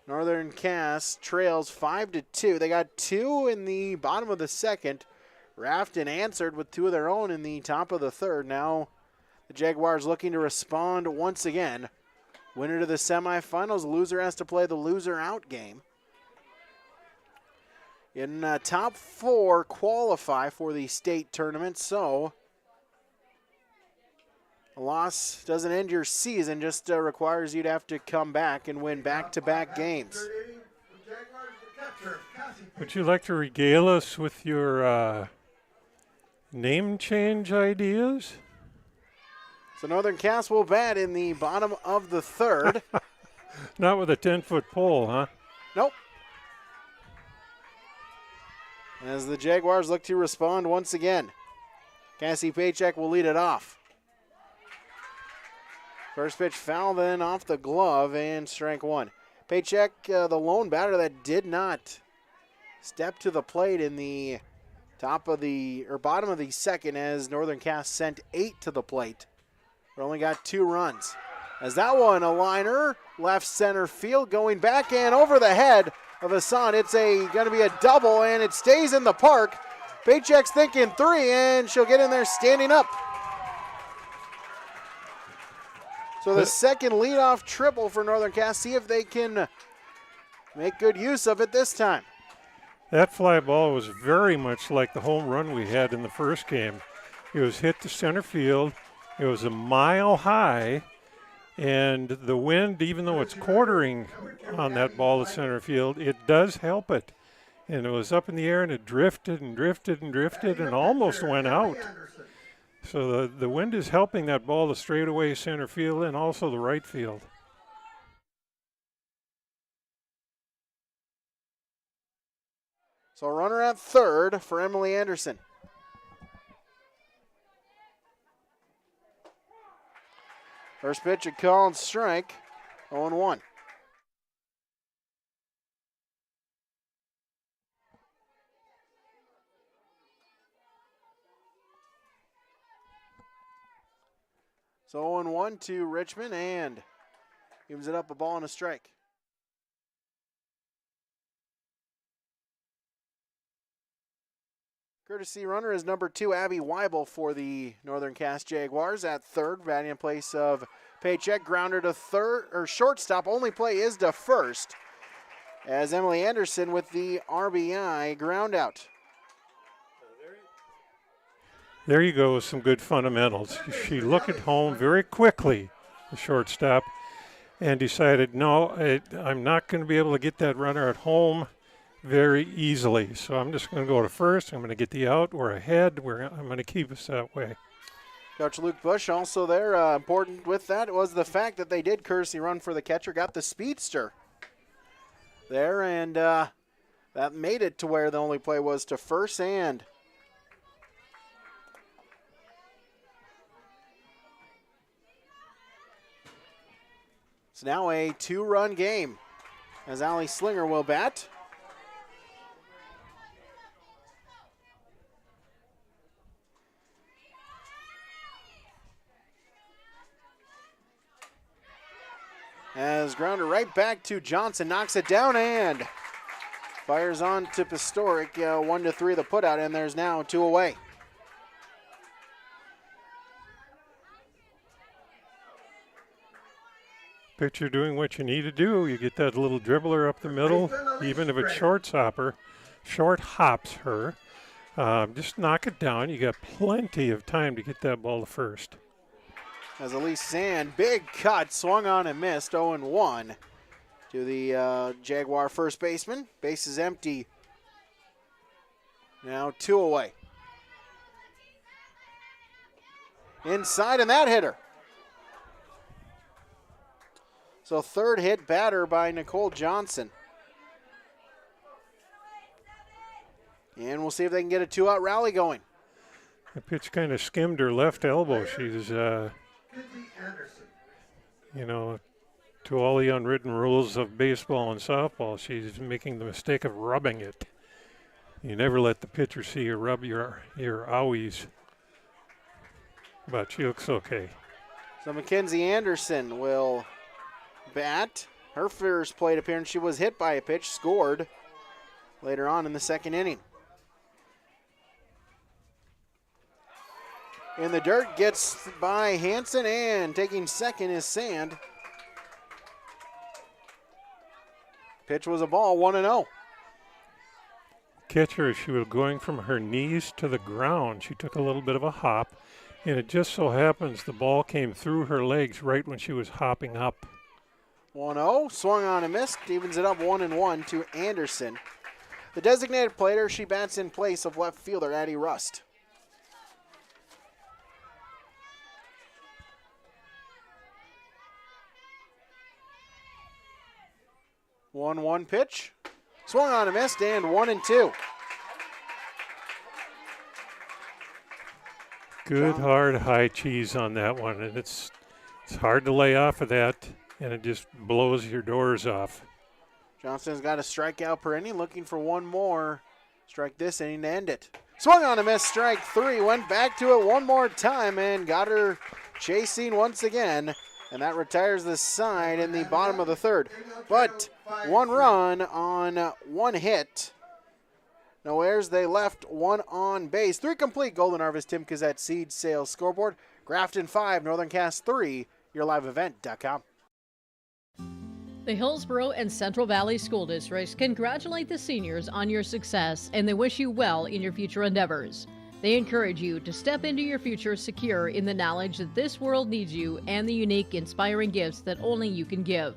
Northern Cass trails 5-2. They got 2 in the bottom of the second. Grafton answered with 2 of their own in the top of the third. Now the Jaguars looking to respond once again. Winner to the semifinals. Loser has to play the loser out game. In top 4 qualify for the state tournament, so a loss doesn't end your season, just requires you to have to come back and win back-to-back games. Would you like to regale us with your name change ideas? So Northern Cass will bat in the bottom of the third. Not with a 10-foot pole, huh? Nope. As the Jaguars look to respond once again. Cassie Paycheck will lead it off. First pitch foul, then off the glove, and strike 1. Paycheck, the lone batter that did not step to the plate in the bottom of the second, as Northern Cass sent 8 to the plate. We only got 2 runs. As that one, a liner, left center field, going back and over the head of Hassan. It's going to be a double, and it stays in the park. Paycheck's thinking 3, and she'll get in there standing up. So the second leadoff triple for Northern Cass. See if they can make good use of it this time. That fly ball was very much like the home run we had in the first game. It was hit to center field. It was a mile high, and the wind, even though it's quartering on that ball at center field, it does help it. And it was up in the air, and it drifted and drifted and drifted and almost went out. So the wind is helping that ball to straightaway center field and also the right field. So a runner at third for Emily Anderson. First pitch, a call and strike, 0-1. So 0-1 to Richmond, and gives it up, a ball and a strike. Courtesy runner is number 2, Abby Weibel for the Northern Cass Jaguars. At third, batting in place of paycheck. Grounder to third or shortstop. Only play is to first, as Emily Anderson with the RBI ground out. There you go with some good fundamentals. She looked at home very quickly, the shortstop, and decided, no, I'm not going to be able to get that runner at home very easily. So I'm just going to go to first. I'm going to get the out. We're ahead. I'm going to keep us that way. Coach Luke Bush also there. Important with that was the fact that they did courtesy run for the catcher, got the speedster there, and that made it to where the only play was to first. And it's now a 2-run game as Allie Slinger will bat. As grounder right back to Johnson, knocks it down and fires on to Pastoric. 1-3 the putout, and there's now 2 away. Pitcher doing what you need to do. You get that little dribbler up the middle, even if it's short hops her. Just knock it down. You got plenty of time to get that ball to first. As Elise Sand, big cut, swung on and missed, 0-1 to the Jaguar first baseman. Base is empty. Now 2 away. Inside, and that hit her. So third hit batter by Nicole Johnson. And we'll see if they can get a 2-out rally going. The pitch kind of skimmed her left elbow. She's, to all the unwritten rules of baseball and softball, she's making the mistake of rubbing it. You never let the pitcher see you rub your owies. But she looks okay. So Mackenzie Anderson will bat. Her first plate appearance, she was hit by a pitch, scored later on in the second inning. In the dirt, gets by Hansen, and taking second is Sand. Pitch was a ball, 1-0. Catcher, she was going from her knees to the ground. She took a little bit of a hop, and it just so happens the ball came through her legs right when she was hopping up. 1-0, swung on and missed, evens it up 1-1 to Anderson. The designated player, she bats in place of left fielder Addie Rust. One pitch, swung on and missed, and 1-2. Good hard high cheese on that one, and it's hard to lay off of that, and it just blows your doors off. Johnson's got a strikeout per inning, looking for one more strike this inning to end it. Swung on a miss, strike 3, went back to it one more time and got her chasing once again, and that retires the side in the bottom of the third. But 1 run on 1 hit. No errors, they left 1 on base. 3 complete. Golden Harvest Tim Kazette Seed Sales Scoreboard. Grafton 5, Northern Cast 3, yourliveevent.com. The Hillsborough and Central Valley School Districts congratulate the seniors on your success, and they wish you well in your future endeavors. They encourage you to step into your future secure in the knowledge that this world needs you and the unique, inspiring gifts that only you can give.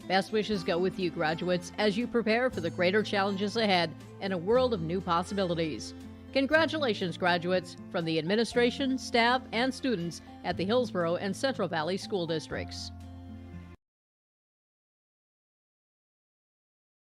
Best wishes go with you, graduates, as you prepare for the greater challenges ahead and a world of new possibilities. Congratulations, graduates, from the administration, staff, and students at the Hillsborough and Central Valley School Districts.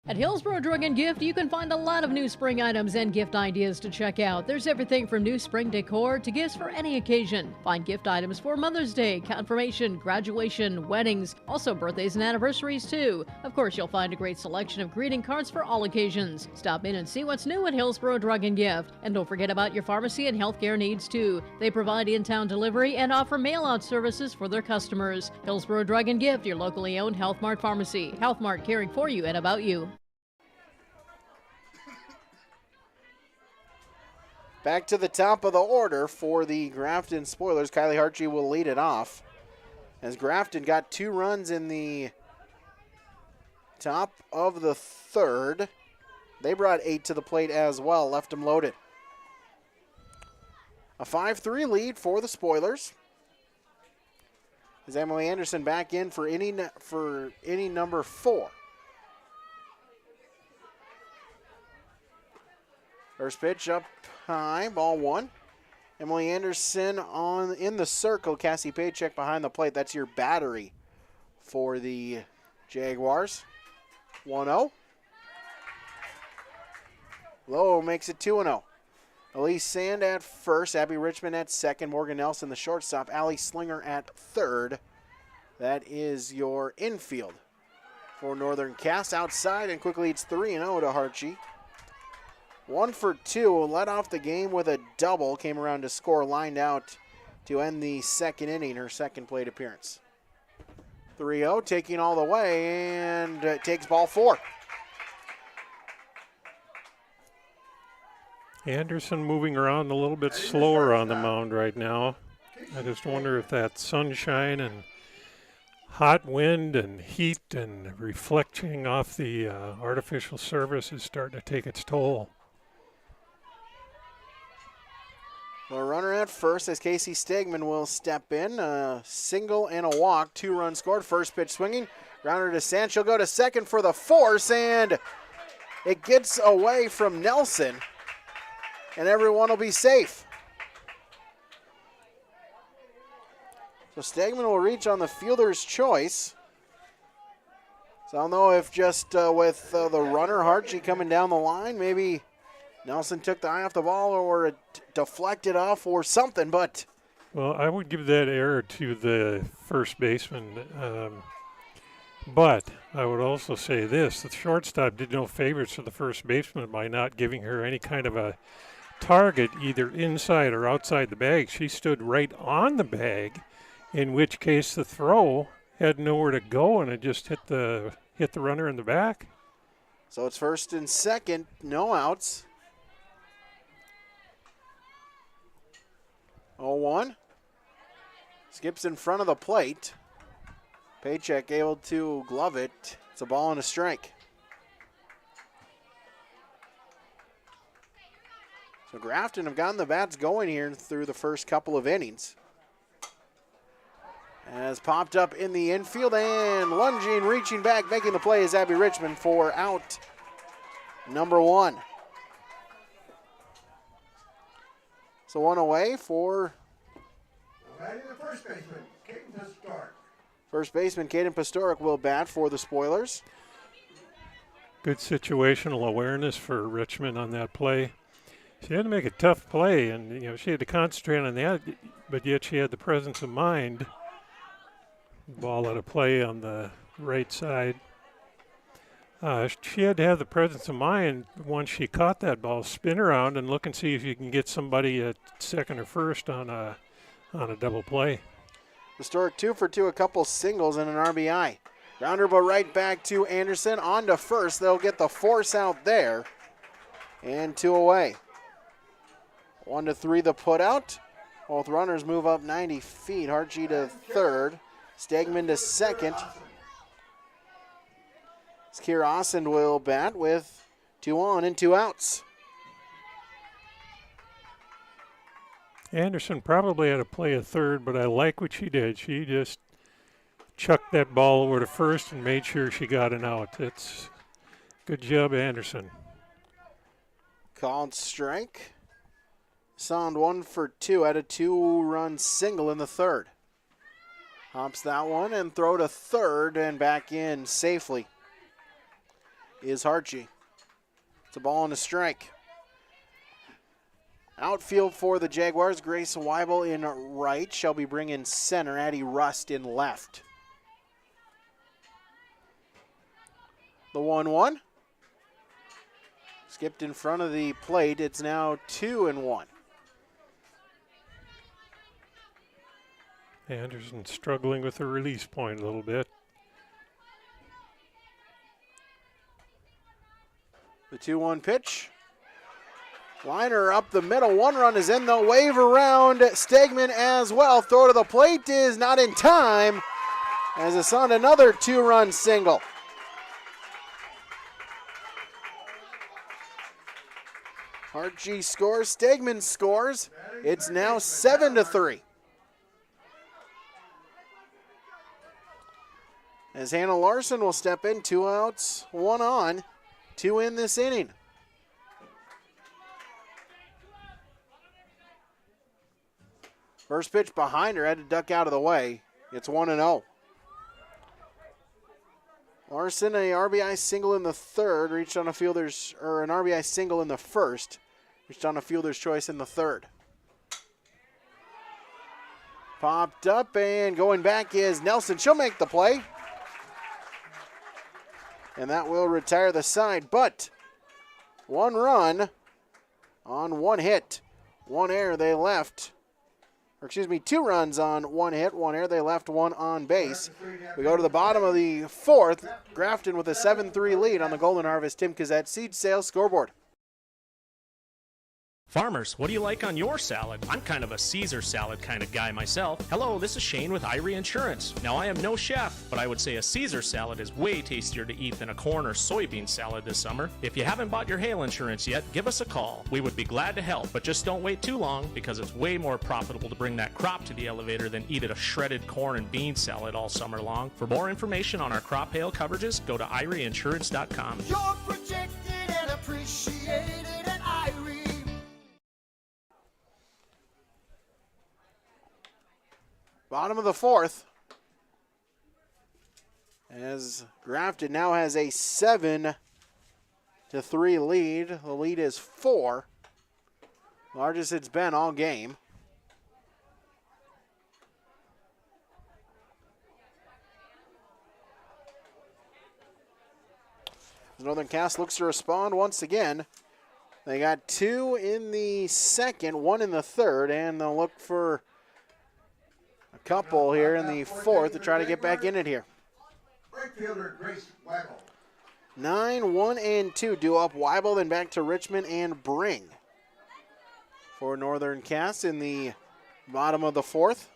At Hillsborough Drug and Gift, you can find a lot of new spring items and gift ideas to check out. There's everything from new spring decor to gifts for any occasion. Find gift items for Mother's Day, confirmation, graduation, weddings, also birthdays and anniversaries too. Of course, you'll find a great selection of greeting cards for all occasions. Stop in and see what's new at Hillsborough Drug and Gift. And don't forget about your pharmacy and healthcare needs too. They provide in-town delivery and offer mail-out services for their customers. Hillsborough Drug and Gift, your locally owned Health Mart pharmacy. Health Mart, caring for you and about you. Back to the top of the order for the Grafton Spoilers. Kylie Hartje will lead it off. as Grafton got 2 runs in the top of the third. They brought 8 to the plate as well, left them loaded. A 5-3 lead for the Spoilers. As Emily Anderson back in for inning number 4. First pitch up high, ball 1. Emily Anderson in the circle. Cassie Paycheck behind the plate. That's your battery for the Jaguars. 1-0. Lowe makes it 2-0. Elise Sand at first, Abby Richmond at second, Morgan Nelson the shortstop, Allie Slinger at third. That is your infield for Northern Cass. Outside, and quickly it's 3-0 to Hartje. 1 for 2, led off the game with a double, came around to score, lined out to end the second inning, her second plate appearance. 3-0, taking all the way, and takes ball 4. Anderson moving around a little bit slower on the mound right now. I just wonder if that sunshine and hot wind and heat and reflecting off the artificial surface is starting to take its toll. The runner at first as Casey Stegman will step in. A single and a walk, 2 runs scored. First pitch swinging. Grounder to Sand. She'll go to second for the force, and it gets away from Nelson, and everyone will be safe. So Stegman will reach on the fielder's choice. So I don't know if just with the runner, Hartje, coming down the line, maybe Nelson took the eye off the ball or it deflected off or something, but. Well, I would give that error to the first baseman. But I would also say this, the shortstop did no favors to the first baseman by not giving her any kind of a target either inside or outside the bag. She stood right on the bag, in which case the throw had nowhere to go and it just hit the runner in the back. So it's first and second, no outs. 0-1. Skips in front of the plate. Paycheck able to glove it. It's a ball and a strike. So Grafton have gotten the bats going here through the first couple of innings. Has popped up in the infield and lunging, reaching back, making the play is Abby Richmond for out number 1. So 1 away for Batting the first baseman, Caden Pastoric. first baseman Caden Pastoric will bat for the Spoilers. Good situational awareness for Richmond on that play. She had to make a tough play, and she had to concentrate on that, but yet she had the presence of mind. Ball at a play on the right side. She had to have the presence of mind once she caught that ball, spin around and look and see if you can get somebody at second or first on a double play. Pastoric 2 for 2, a couple singles and an RBI. Rounder but right back to Anderson, on to first. They'll get the force out there, and 2 away. 1-3 the put out. Both runners move up 90 feet. Hartje to third. Stegman to second. Kier Austin will bat with 2 on and 2 outs. Anderson probably had to play a third, but I like what she did. She just chucked that ball over to first and made sure she got an out. It's good job, Anderson. Called strike. Sound 1 for 2 at a 2-run single in the third. Hops that one and throw to third and back in safely is Hartje. It's a ball and a strike. Outfield for the Jaguars, Grace Weibel in right. Shelby Bring in center, Addie Rust in left. The 1-1. Skipped in front of the plate. It's now 2-1. Anderson struggling with the release point a little bit. The 2-1 pitch. Liner up the middle. One run is in the wave around. Stegman as well. Throw to the plate is not in time as it's on another 2-run single. Archie scores. Stegman scores. It's now 7-3. As Hannah Larson will step in, 2 outs, 1 on, 2 in this inning. First pitch behind her, had to duck out of the way. It's 1-0. Larson, a RBI single in the third, reached on a fielder's, or an RBI single in the first, reached on a fielder's choice in the third. Popped up and going back is Nelson. She'll make the play. And that will retire the side, but 1 run on 1 hit. 1 error they left. Or excuse me, 2 runs on 1 hit, 1 error. They left 1 on base. We go to the bottom of the 4th. Grafton with a 7-3 lead on the Golden Harvest Tim Kazette Seed Sales scoreboard. Farmers, what do you like on your salad? I'm kind of a Caesar salad kind of guy myself. Hello, this is Shane with Irie Insurance. Now, I am no chef, but I would say a Caesar salad is way tastier to eat than a corn or soybean salad this summer. If you haven't bought your hail insurance yet, give us a call. We would be glad to help, but just don't wait too long because it's way more profitable to bring that crop to the elevator than eat a shredded corn and bean salad all summer long. For more information on our crop hail coverages, go to IrieInsurance.com. You're protected and appreciated at Irie. Bottom of the 4th. As Grafton now has a 7-3 lead. The lead is 4. Largest it's been all game. Northern Cass looks to respond once again. They got 2 in the second, 1 in the third, and they'll look for a couple here in the 4th to try to get back in it here. Right fielder Grace Waggle. 9, 1, and 2 due up Weibel, then back to Richmond and Bring for Northern Cass in the bottom of the 4th.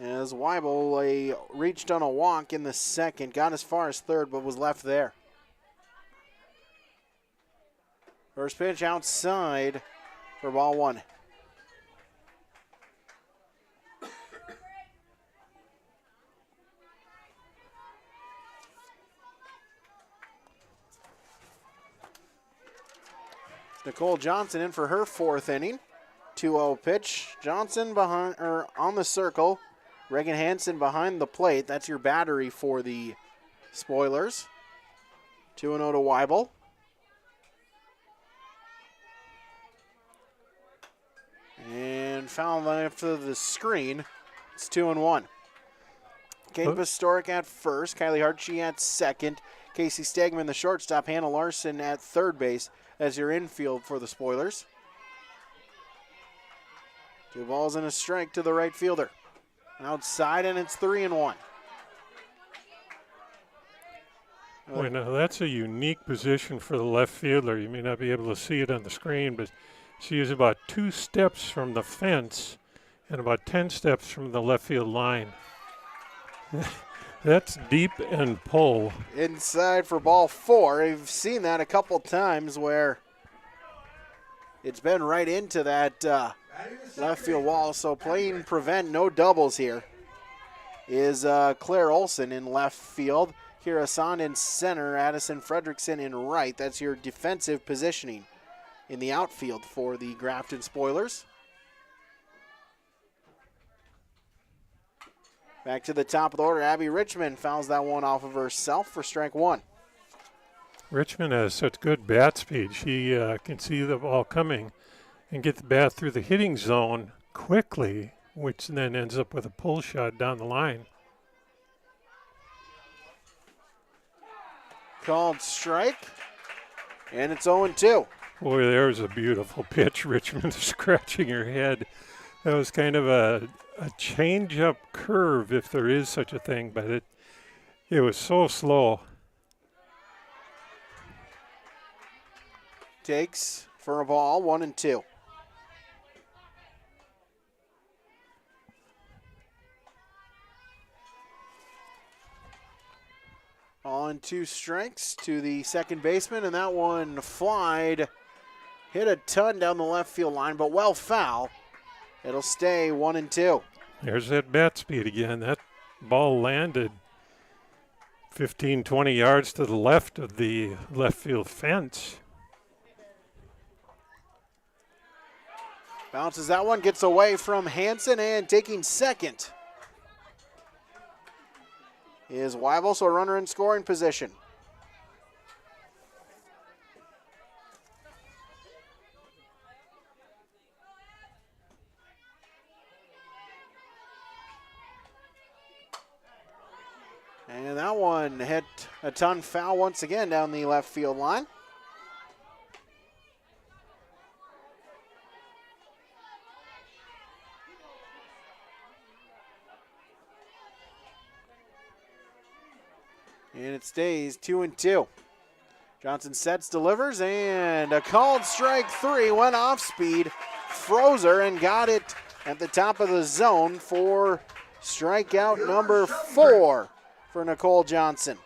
As Weibel reached on a walk in the second, got as far as third, but was left there. First pitch outside for ball 1. Nicole Johnson in for her 4th inning. 2-0 pitch. Johnson behind or on the circle. Reagan Hansen behind the plate. That's your battery for the Spoilers. 2-0 to Weibel. And foul left to the screen. It's 2-1. Kate Pastoric at first. Kylie Hartshee at second. Casey Stegman, the shortstop. Hannah Larson at third base as your infield for the Spoilers. 2 balls and a strike to the right fielder. Outside, and it's 3-1. Boy, now that's a unique position for the left fielder. You may not be able to see it on the screen, but she is about 2 steps from the fence and about 10 steps from the left field line. That's deep and pull. Inside for ball 4. We've seen that a couple times where it's been right into that left field wall. So playing prevent, no doubles here, is Claire Olson in left field. Kira Sand in center, Addison Fredrickson in right. That's your defensive positioning in the outfield for the Grafton Spoilers. Back to the top of the order, Abby Richmond fouls that one off of herself for strike 1. Richmond has such good bat speed. She can see the ball coming and get the bat through the hitting zone quickly, which then ends up with a pull shot down the line. Called strike, and it's 0-2. Boy, there's a beautiful pitch. Richmond is scratching her head. That was kind of a change-up curve, if there is such a thing, but it was so slow. Takes for a ball, 1-2. On 2 strikes to the second baseman, and that one flied, hit a ton down the left field line, but well foul. It'll stay 1-2. There's that bat speed again. That ball landed 15, 20 yards to the left of the left field fence. Bounces that one, gets away from Hansen, and taking second is Weibel, so a runner in scoring position. And that one hit a ton foul once again down the left field line. And it stays 2-2. Johnson sets, delivers, and a called strike 3 went off speed. Froze her and got it at the top of the zone for strikeout number 4 for Nicole Johnson.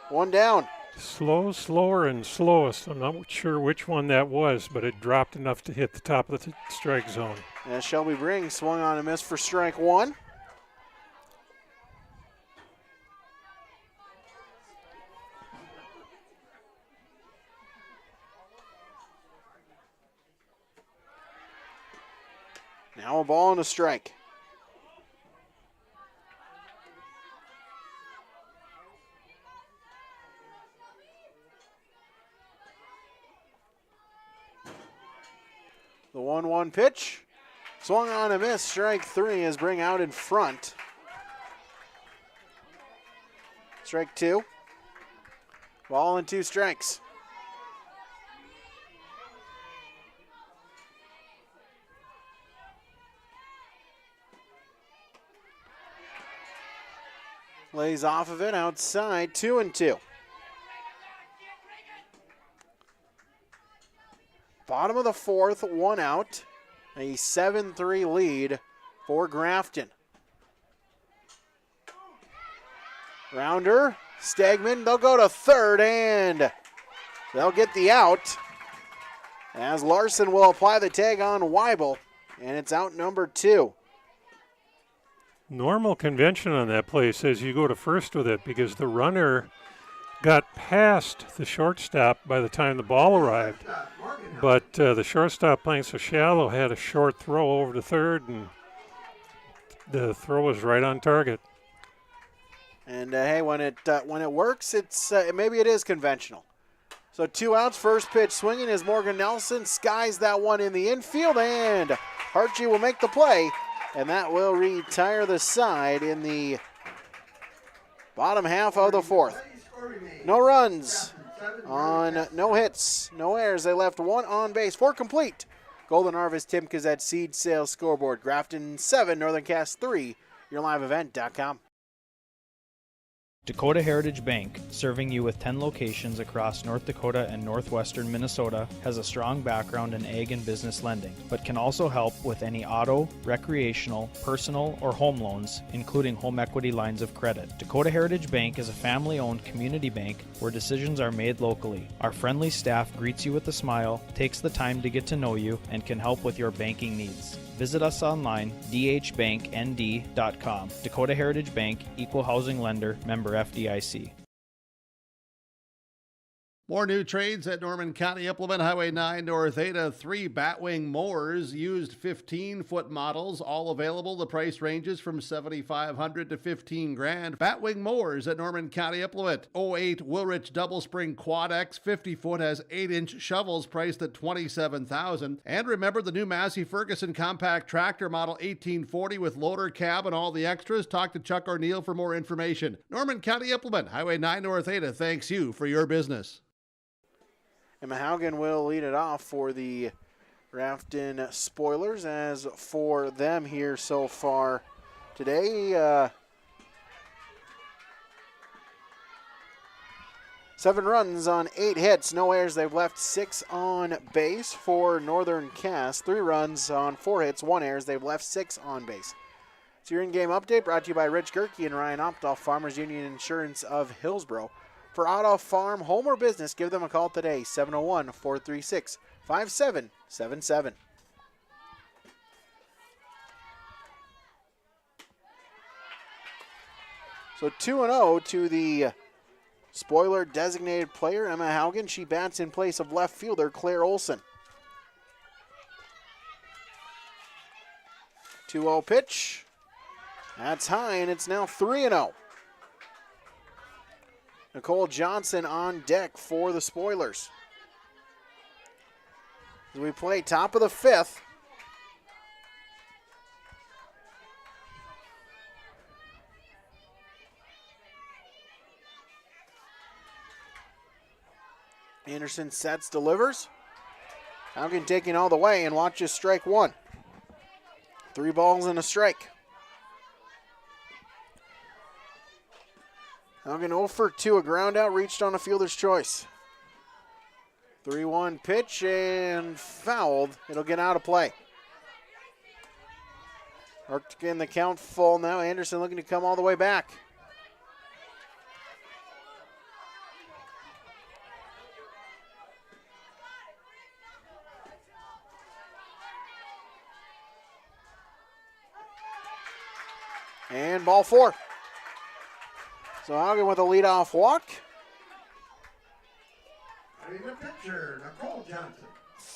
1 down. Slower, and slowest. I'm not sure which one that was, but it dropped enough to hit the top of the strike zone. As Shelby Bring swung on and missed for strike 1. Now a ball and a strike. The 1-1 pitch. Swung on a miss. Strike 3 is Bring out in front. Strike 2. Ball and 2 strikes. Lays off of it outside, 2-2. Bottom of the 4th, 1 out. A 7-3 lead for Grafton. Rounder, Stegman, they'll go to third and they'll get the out as Larson will apply the tag on Weibel, and it's out number 2. Normal convention on that play says you go to first with it because the runner got past the shortstop by the time the ball arrived. But the shortstop playing so shallow had a short throw over to third, and the throw was right on target. And hey, when it works, it's maybe it is conventional. So 2 outs, first pitch swinging is Morgan Nelson, skies that one in the infield, and Hartje will make the play. And that will retire the side in the bottom half of the 4th. No runs on no hits, no errors. They left 1 on base, 4 complete. Golden Harvest Timkes Seed Sales Scoreboard. Grafton 7, Northern Cast 3, yourliveevent.com. Dakota Heritage Bank, serving you with 10 locations across North Dakota and northwestern Minnesota, has a strong background in ag and business lending, but can also help with any auto, recreational, personal, or home loans, including home equity lines of credit. Dakota Heritage Bank is a family-owned community bank where decisions are made locally. Our friendly staff greets you with a smile, takes the time to get to know you, and can help with your banking needs. Visit us online, dhbanknd.com. Dakota Heritage Bank, Equal Housing Lender, member FDIC. More new trades at Norman County Implement, Highway 9 North Ada. 3 Batwing mowers, used 15-foot models, all available. The price ranges from $7,500 to $15,000. Batwing mowers at Norman County Implement. 08 Wilrich Double Spring Quad X 50-foot has 8-inch shovels priced at $27,000. And remember the new Massey Ferguson compact tractor model 1840 with loader, cab, and all the extras. Talk to Chuck O'Neill for more information. Norman County Implement, Highway 9 North Ada. Thanks you for your business. And Mahaugen will lead it off for the Grafton Spoilers. As for them here so far today, 7 runs on 8 hits, no errors. They've left 6 on base for Northern Cass. 3 runs on 4 hits, 1 errors. They've left 6 on base. So your in-game update brought to you by Rich Gerke and Ryan Opdahl, Farmers Union Insurance of Hillsboro. For auto, farm, home, or business, give them a call today, 701-436-5777. So 2-0 to the Spoiler designated player, Emma Haugen. She bats in place of left fielder Claire Olson. 2-0 pitch. That's high, and it's now 3-0. Nicole Johnson on deck for the Spoilers. As we play top of the 5th. Anderson sets, delivers. Haugen taking all the way and watches strike 1. 3 balls and a strike. Haugen 0 for 2, a ground out reached on a fielder's choice. 3-1 pitch and fouled. It'll get out of play. Marked in the count full now. Anderson looking to come all the way back. And ball 4. So Haugen with a leadoff walk. Ready to pitcher, Nicole Johnson.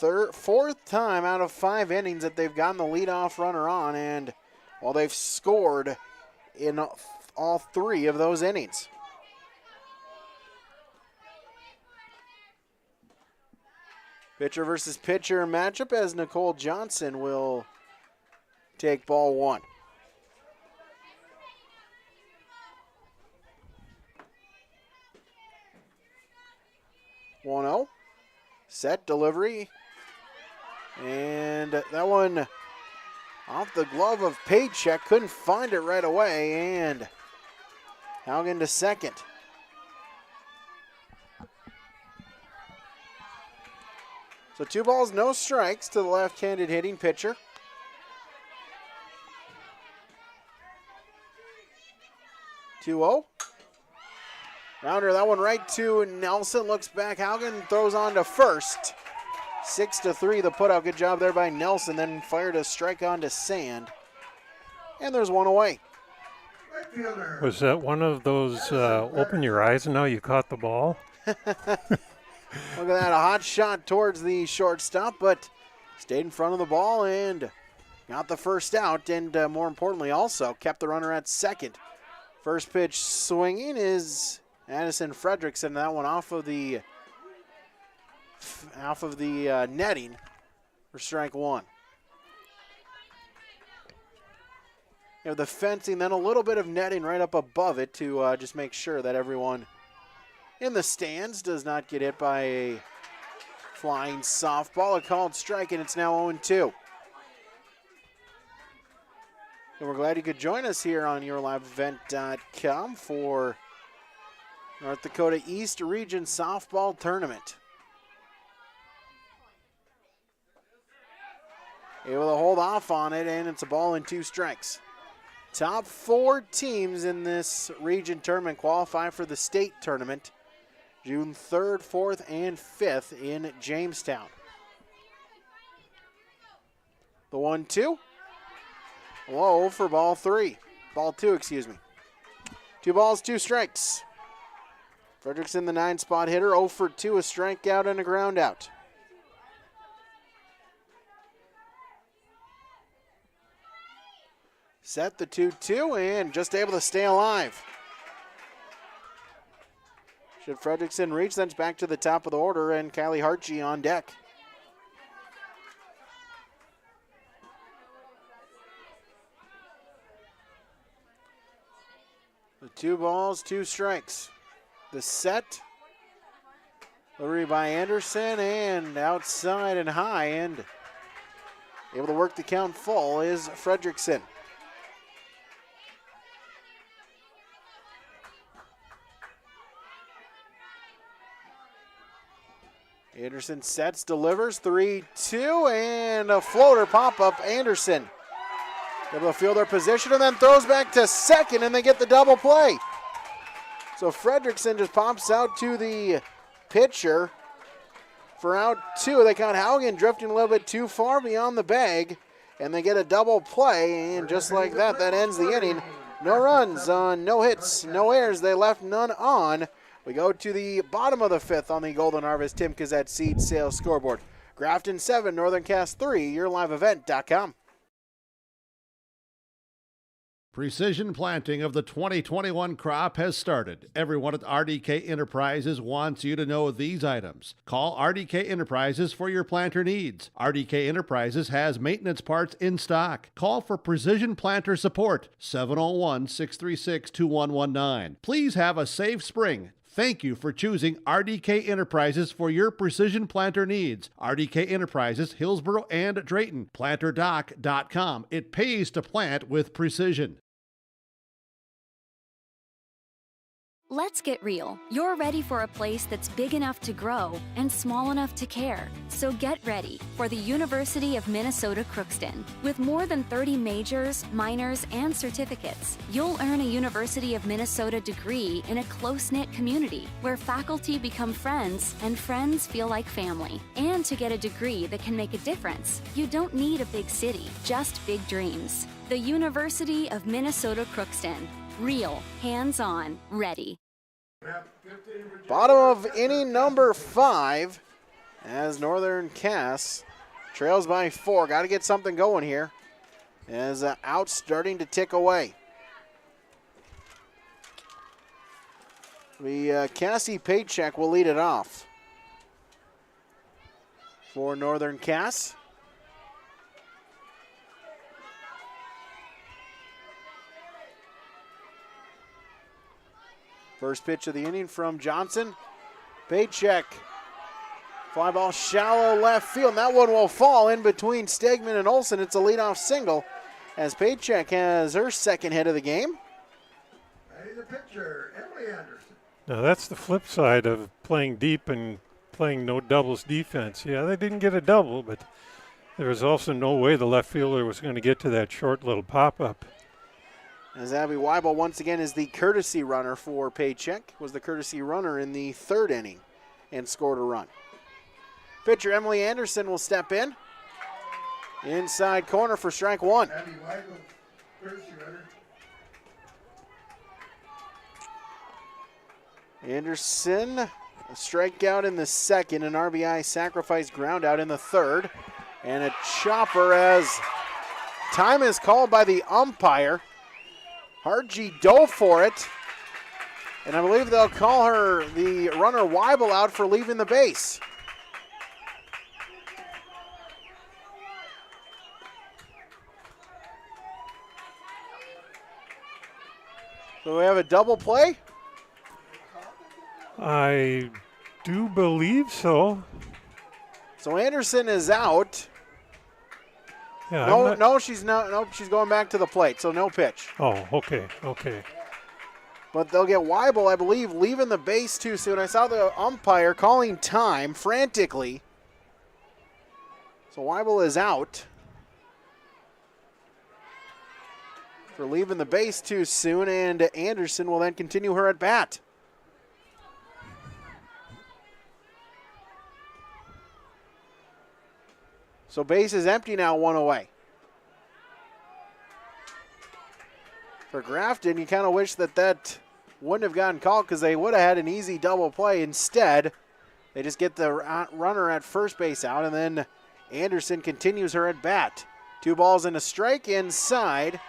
4th time out of 5 innings that they've gotten the leadoff runner on, and well, they've scored in all 3 of those innings. Pitcher versus pitcher matchup as Nicole Johnson will take ball 1. 1-0. Set, delivery. And that one off the glove of Paycheck. Couldn't find it right away. And Haugen to second. So 2 balls, no strikes to the left-handed hitting pitcher. Two-0. Rounder, that one right to Nelson. Looks back. Haugen throws on to first. 6-3 the putout. Good job there by Nelson. Then fired a strike on to Sand. And there's 1 away. Was that one of those open your eyes and now you caught the ball? Look at that. A hot shot towards the shortstop, but stayed in front of the ball and got the first out. And more importantly, also kept the runner at second. First pitch swinging is Addison Fredrickson. That one off of the netting for strike 1. You know, the fencing, then a little bit of netting right up above it to just make sure that everyone in the stands does not get hit by a flying softball. A called strike, and it's now 0-2. And we're glad you could join us here on YourLiveEvent.com for North Dakota East Region Softball Tournament. Able to hold off on it, and it's a ball and 2 strikes. Top 4 teams in this region tournament qualify for the state tournament June 3rd, 4th, and 5th in Jamestown. The 1-2. Low for ball 2, excuse me. 2 balls, 2 strikes. Fredrickson, the 9-spot hitter, 0 for 2, a strikeout and a ground out. Set the 2-2 and just able to stay alive. Should Fredrickson reach, then it's back to the top of the order, and Kylie Hartge on deck. The 2 balls, 2 strikes. The set. Delivery by Anderson and outside and high, and Able to work the count full is Fredrickson. Anderson sets, delivers, 3-2, and a floater pop-up. Anderson able to field their position and then throws back to second, and they get the double play. So Fredrickson just pops out to the pitcher for out 2. They caught Haugen drifting a little bit too far beyond the bag, and they get a double play, and just like that, that ends the inning. No runs on, no hits, no errors. They left none on. We go to the bottom of the 5th on the Golden Harvest Tim Kazette Seed Sales scoreboard. Grafton 7, Northern Cast 3, yourliveevent.com. Precision planting of the 2021 crop has started. Everyone at RDK Enterprises wants you to know these items. Call RDK Enterprises for your planter needs. RDK Enterprises has maintenance parts in stock. Call for precision planter support, 701-636-2119. Please have a safe spring. Thank you for choosing RDK Enterprises for your precision planter needs. RDK Enterprises, Hillsboro and Drayton. PlanterDoc.com. It pays to plant with precision. Let's get real. You're ready for a place that's big enough to grow and small enough to care. So get ready for the University of Minnesota Crookston. With more than 30 majors, minors, and certificates, you'll earn a University of Minnesota degree in a close-knit community where faculty become friends and friends feel like family. And to get a degree that can make a difference, you don't need a big city, just big dreams. The University of Minnesota Crookston. Real, hands-on, ready. Bottom of inning number 5 as Northern Cass trails by 4. Got to get something going here as out starting to tick away. The Cassie Paycheck will lead it off for Northern Cass. First pitch of the inning from Johnson. Paycheck. Fly ball shallow left field. And that one will fall in between Stegman and Olsen. It's a leadoff single as Paycheck has her second hit of the game. Ready the pitcher, Emily Anderson. Now that's the flip side of playing deep and playing no doubles defense. Yeah, they didn't get a double, but there was also no way the left fielder was going to get to that short little pop-up. As Abby Weibel once again is the courtesy runner for Paycheck, was the courtesy runner in the 3rd inning and scored a run. Pitcher Emily Anderson will step in. Inside corner for strike 1. Abby Weibel, courtesy runner. Anderson, a strikeout in the 2nd, an RBI sacrifice ground out in the 3rd, and a chopper as time is called by the umpire. Harji dove for it, and I believe they'll call her, the runner Weibel, out for leaving the base. So we have a double play? I do believe so. So Anderson is out. Yeah, No, she's not. Nope, she's going back to the plate, so no pitch. Oh, okay. But they'll get Weibel, I believe, leaving the base too soon. I saw the umpire calling time frantically. So Weibel is out for leaving the base too soon, and Anderson will then continue her at bat. So base is empty now, 1 away. For Grafton, you kind of wish that wouldn't have gotten called because they would have had an easy double play. Instead, they just get the runner at first base out, and then Anderson continues her at bat. 2 balls and a strike inside.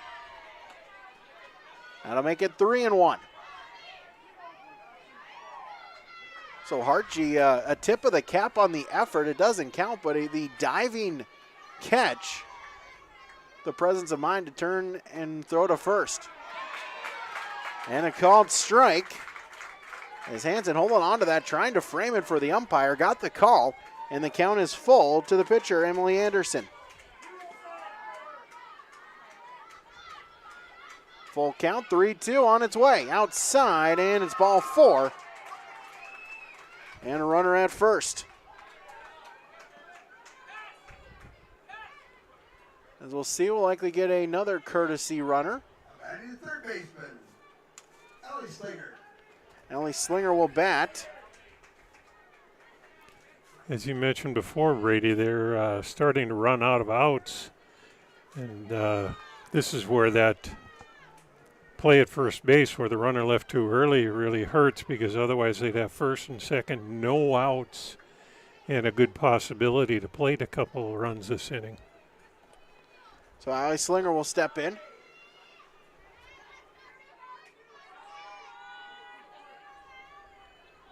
That'll make it 3-1. So Hartje, a tip of the cap on the effort. It doesn't count, but the diving catch, the presence of mind to turn and throw to first. And a called strike. As Hansen holding on to that, trying to frame it for the umpire, got the call, and the count is full to the pitcher, Emily Anderson. Full count, 3-2 on its way. Outside, and it's ball 4. And a runner at first. As we'll see, we'll likely get another courtesy runner. Batting the third baseman, Ellie Slinger. Ellie Slinger will bat. As you mentioned before, Brady, they're starting to run out of outs. And this is where that play at first base where the runner left too early really hurts, because otherwise they'd have first and second, no outs, and a good possibility to plate a couple of runs this inning. So Ellie Slinger will step in.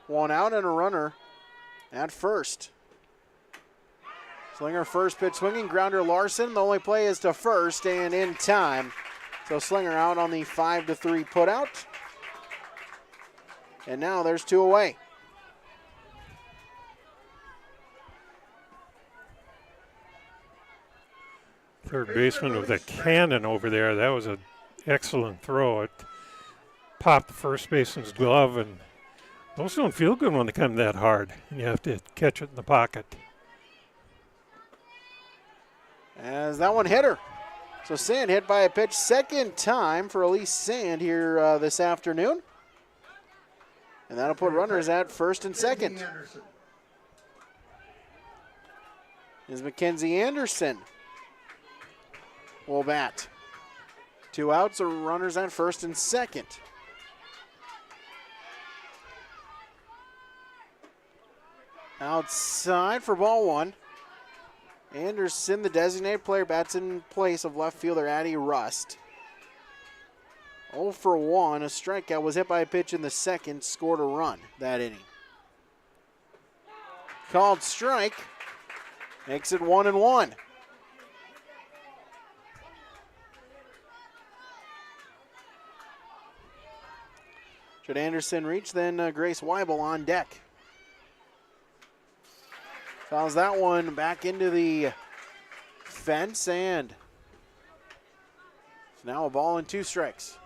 One out and a runner at first. Slinger first pitch swinging, grounder Larson. The only play is to first and in time. So Slinger out on the 5-3 putout. And now there's 2 away. Third baseman with a cannon over there. That was an excellent throw. It popped the first baseman's glove, and those don't feel good when they come that hard, and you have to catch it in the pocket. As that one hit her. So Sand hit by a pitch, second time for Elise Sand here this afternoon. And that'll put runners at first and second. Is Mackenzie Anderson will bat. 2 outs, or runners at first and second. Outside for ball 1. Anderson, the designated player, bats in place of left fielder Addie Rust. 0 for 1, a strikeout, was hit by a pitch in the second, scored a run that inning. Called strike, makes it 1-1. Should Anderson reach, then Grace Weibel on deck. Fouls that one back into the fence, and it's now a ball and 2 strikes.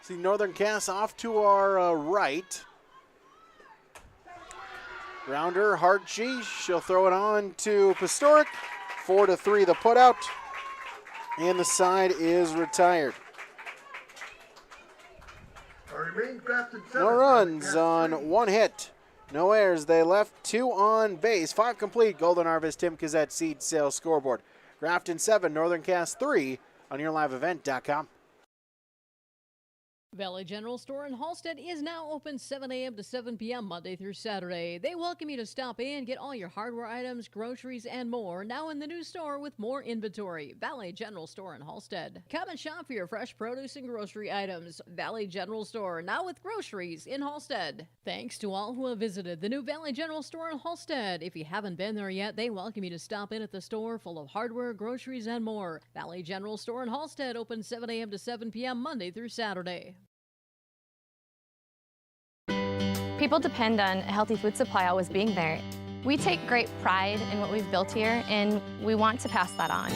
See Northern Cass off to our right. Grounder, Hartje, she'll throw it on to Pastoric. 4-3 the putout, and the side is retired. No runs on 1 hit. No errors. They left 2 on base. 5 complete. Golden Harvest Tim Kazette seed sales scoreboard. Grafton 7, Northern Cass 3 on YourLiveEvent.com. Valley General Store in Halstead is now open 7 a.m. to 7 p.m. Monday through Saturday. They welcome you to stop in, get all your hardware items, groceries, and more now in the new store with more inventory. Valley General Store in Halstead. Come and shop for your fresh produce and grocery items. Valley General Store, now with groceries in Halstead. Thanks to all who have visited the new Valley General Store in Halstead. If you haven't been there yet, they welcome you to stop in at the store full of hardware, groceries, and more. Valley General Store in Halstead, open 7 a.m. to 7 p.m. Monday through Saturday. People depend on a healthy food supply always being there. We take great pride in what we've built here, and we want to pass that on.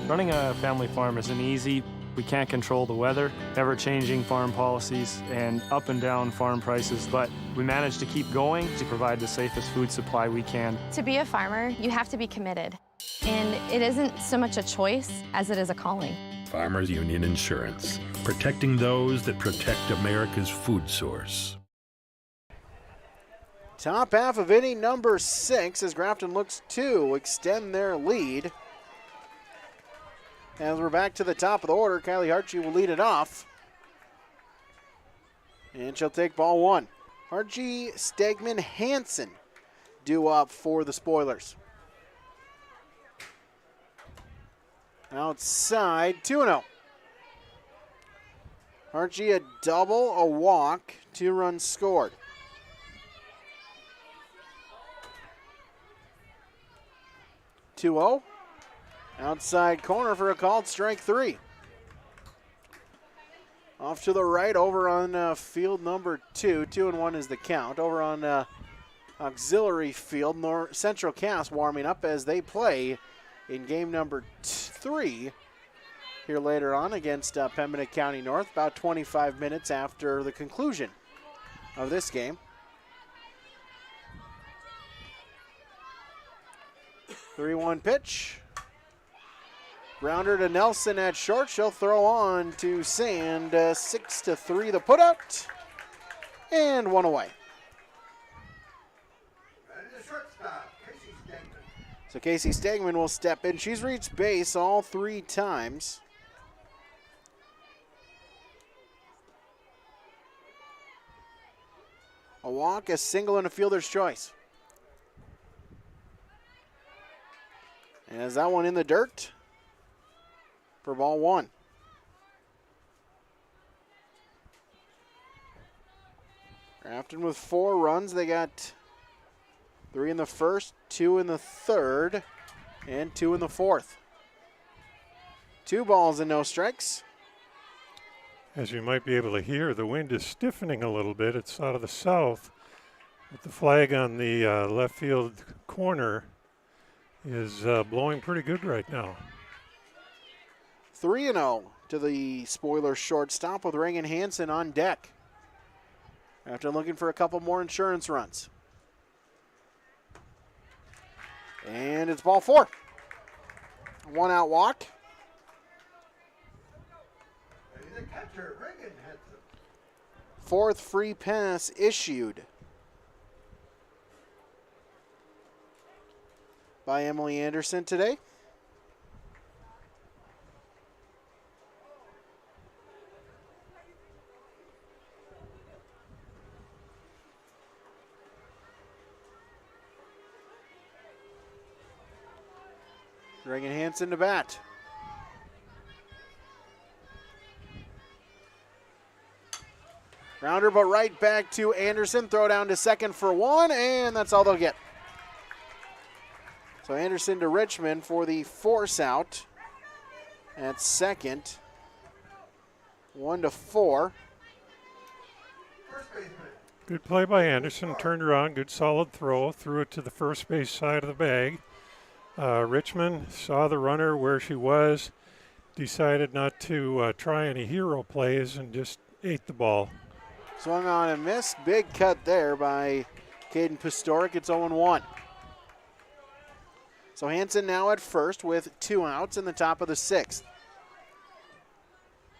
Running a family farm isn't easy. We can't control the weather, ever-changing farm policies, and up and down farm prices, but we manage to keep going to provide the safest food supply we can. To be a farmer, you have to be committed, and it isn't so much a choice as it is a calling. Farmers Union Insurance, protecting those that protect America's food source. Top half of inning number 6 as Grafton looks to extend their lead. As we're back to the top of the order, Kylie Hartje will lead it off. And she'll take ball 1. Hartje, Stegman, Hansen due up for the Spoilers. Outside, 2-0. Hartje a double, a walk, 2 runs scored. (2-0). Outside corner for a called strike 3. Off to the right over on field number 2. 2-1 is the count. Over on auxiliary field, Central Cass warming up as they play in game number 3 here later on against Pembina County North, about 25 minutes after the conclusion of this game. 3-1 pitch. Grounder to Nelson at short. She'll throw on to Sand. 6-3 the putout. And one away. So Casey Stegman will step in. She's reached base all 3 times. A walk, a single, and a fielder's choice. And is that one in the dirt for ball 1? Grafton with 4 runs. They got 3 in the first, 2 in the third, and 2 in the fourth. 2 balls and no strikes. As you might be able to hear, the wind is stiffening a little bit. It's out of the south. But the flag on the left field corner is blowing pretty good right now. 3-0 to the spoiler shortstop with Reagan Hansen on deck after looking for a couple more insurance runs. And it's ball 4. 1 out walk. The catcher, Reagan Hansen. 4th free pass issued by Emily Anderson today. Reagan Hansen to bat. Rounder, but right back to Anderson. Throw down to second for 1, and that's all they'll get. So Anderson to Richmond for the force out at second. 1-4. Good play by Anderson. Turned around, good solid throw. Threw it to the first base side of the bag. Richmond saw the runner where she was, decided not to try any hero plays and just ate the ball. Swung on and missed. Big cut there by Caden Pastoric. It's 0-1. So Hansen now at first with 2 outs in the top of the 6th.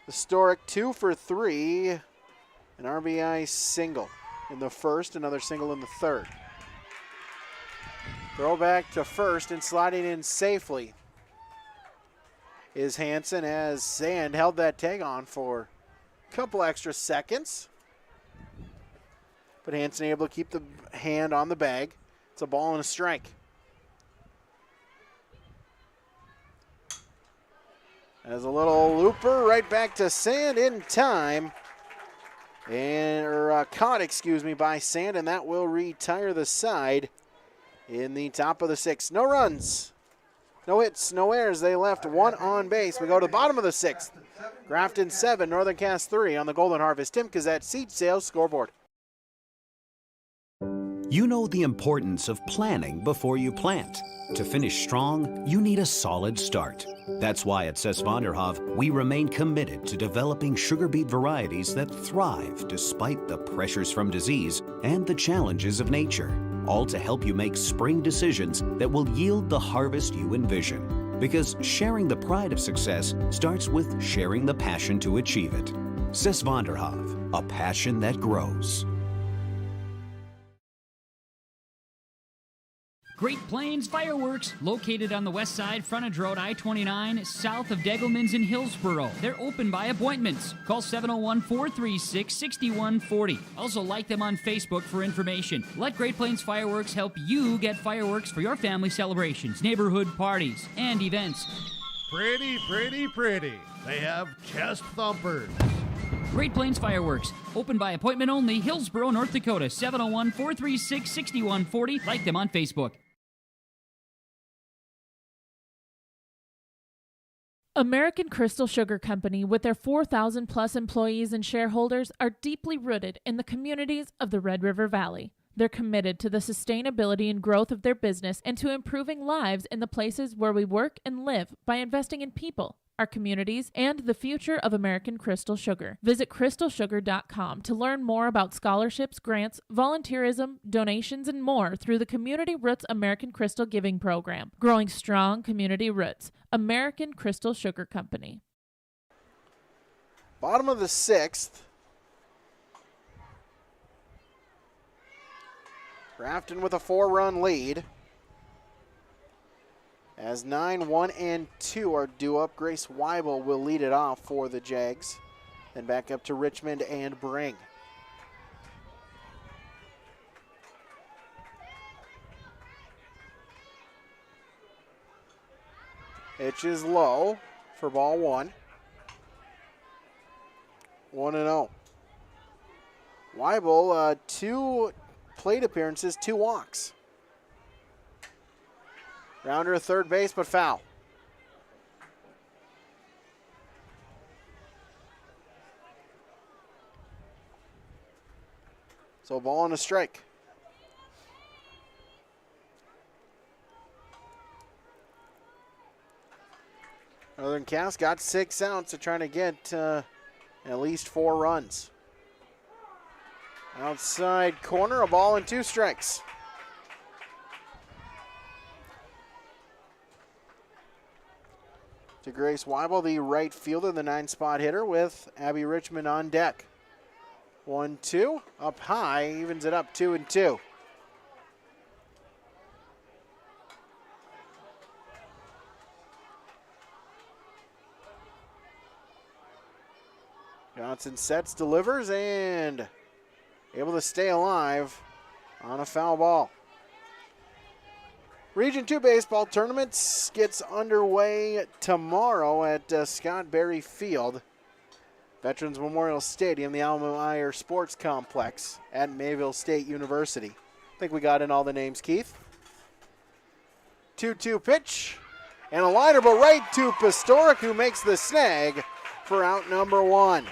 Pastoric 2 for 3. An RBI single in the first, another single in the third. Throw back to first and sliding in safely is Hansen as Sand held that tag on for a couple extra seconds. But Hansen able to keep the hand on the bag. It's a ball and a strike. As a little looper right back to Sand in time. Caught, by Sand, and that will retire the side in the top of the 6th. No runs, no hits, no errors. They left 1 on base. We go to the bottom of the 6th. Grafton 7, Northern Cass 3 on the Golden Harvest Tim Kazette Seed Sales Scoreboard. You know the importance of planning before you plant. To finish strong, you need a solid start. That's why at Cess Vanderhoef, we remain committed to developing sugar beet varieties that thrive despite the pressures from disease and the challenges of nature, all to help you make spring decisions that will yield the harvest you envision. Because sharing the pride of success starts with sharing the passion to achieve it. Cess Vanderhoef, a passion that grows. Great Plains Fireworks, located on the west side, frontage road I-29, south of Degelman's in Hillsboro. They're open by appointments. Call 701-436-6140. Also like them on Facebook for information. Let Great Plains Fireworks help you get fireworks for your family celebrations, neighborhood parties, and events. Pretty, pretty, pretty. They have chest thumpers. Great Plains Fireworks, open by appointment only, Hillsboro, North Dakota, 701-436-6140. Like them on Facebook. American Crystal Sugar Company, with their 4,000 plus employees and shareholders, are deeply rooted in the communities of the Red River Valley. They're committed to the sustainability and growth of their business and to improving lives in the places where we work and live by investing in people, our communities, and the future of American Crystal Sugar. Visit crystalsugar.com to learn more about scholarships, grants, volunteerism, donations, and more through the Community Roots American Crystal Giving Program. Growing strong community roots. American Crystal Sugar Company. Bottom of the 6th. Grafton with a 4-run lead. As 9, 1, and 2 are due up, Grace Weibel will lead it off for the Jags. Then back up to Richmond and Bring. Pitch is low for ball 1. 1-0. Weibel, 2 plate appearances, 2 walks. Rounder at third base, but foul. So ball and a strike. Northern Cass got 6 outs. They're trying to get at least 4 runs. Outside corner, a ball and 2 strikes. To Grace Weibel, the right fielder, the 9-spot hitter, with Abby Richmond on deck. 1-2, up high, evens it up 2-2. Johnson sets, delivers, and able to stay alive on a foul ball. Region 2 baseball tournaments gets underway tomorrow at Scott Berry Field, Veterans Memorial Stadium, the Alma Meyer Sports Complex at Mayville State University. I think we got in all the names, Keith. 2-2 pitch, and a liner, but right to Pastoric, who makes the snag for out number 1.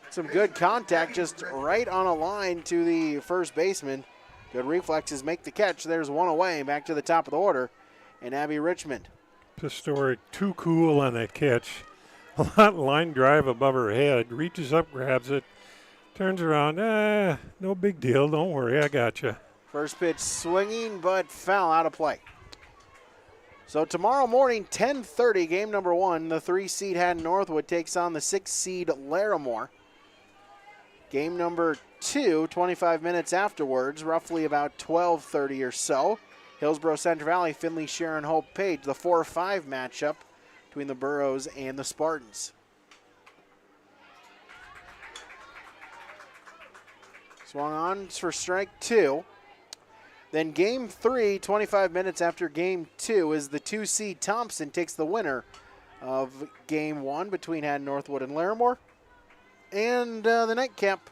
Some good contact, just right on a line to the first baseman. Good reflexes, make the catch. There's 1 away, back to the top of the order, and Abby Richmond. Pastoric, too cool on that catch. A lot line drive above her head, reaches up, grabs it, turns around. No big deal, don't worry, I got you. First pitch swinging, but foul, out of play. So tomorrow morning, 10:30, game number 1, the 3-seed Haddon Northwood takes on the 6-seed Larimore. Game number 2, 25 minutes afterwards, roughly about 12:30 or so. Hillsborough Central Valley, Finley Sharon Hope Page, the 4-5 matchup between the Burros and the Spartans. Swung on for strike 2. Then game 3, 25 minutes after game 2, is the 2-seed Thompson takes the winner of game 1 between Haddon Northwood and Larimore. And the nightcap,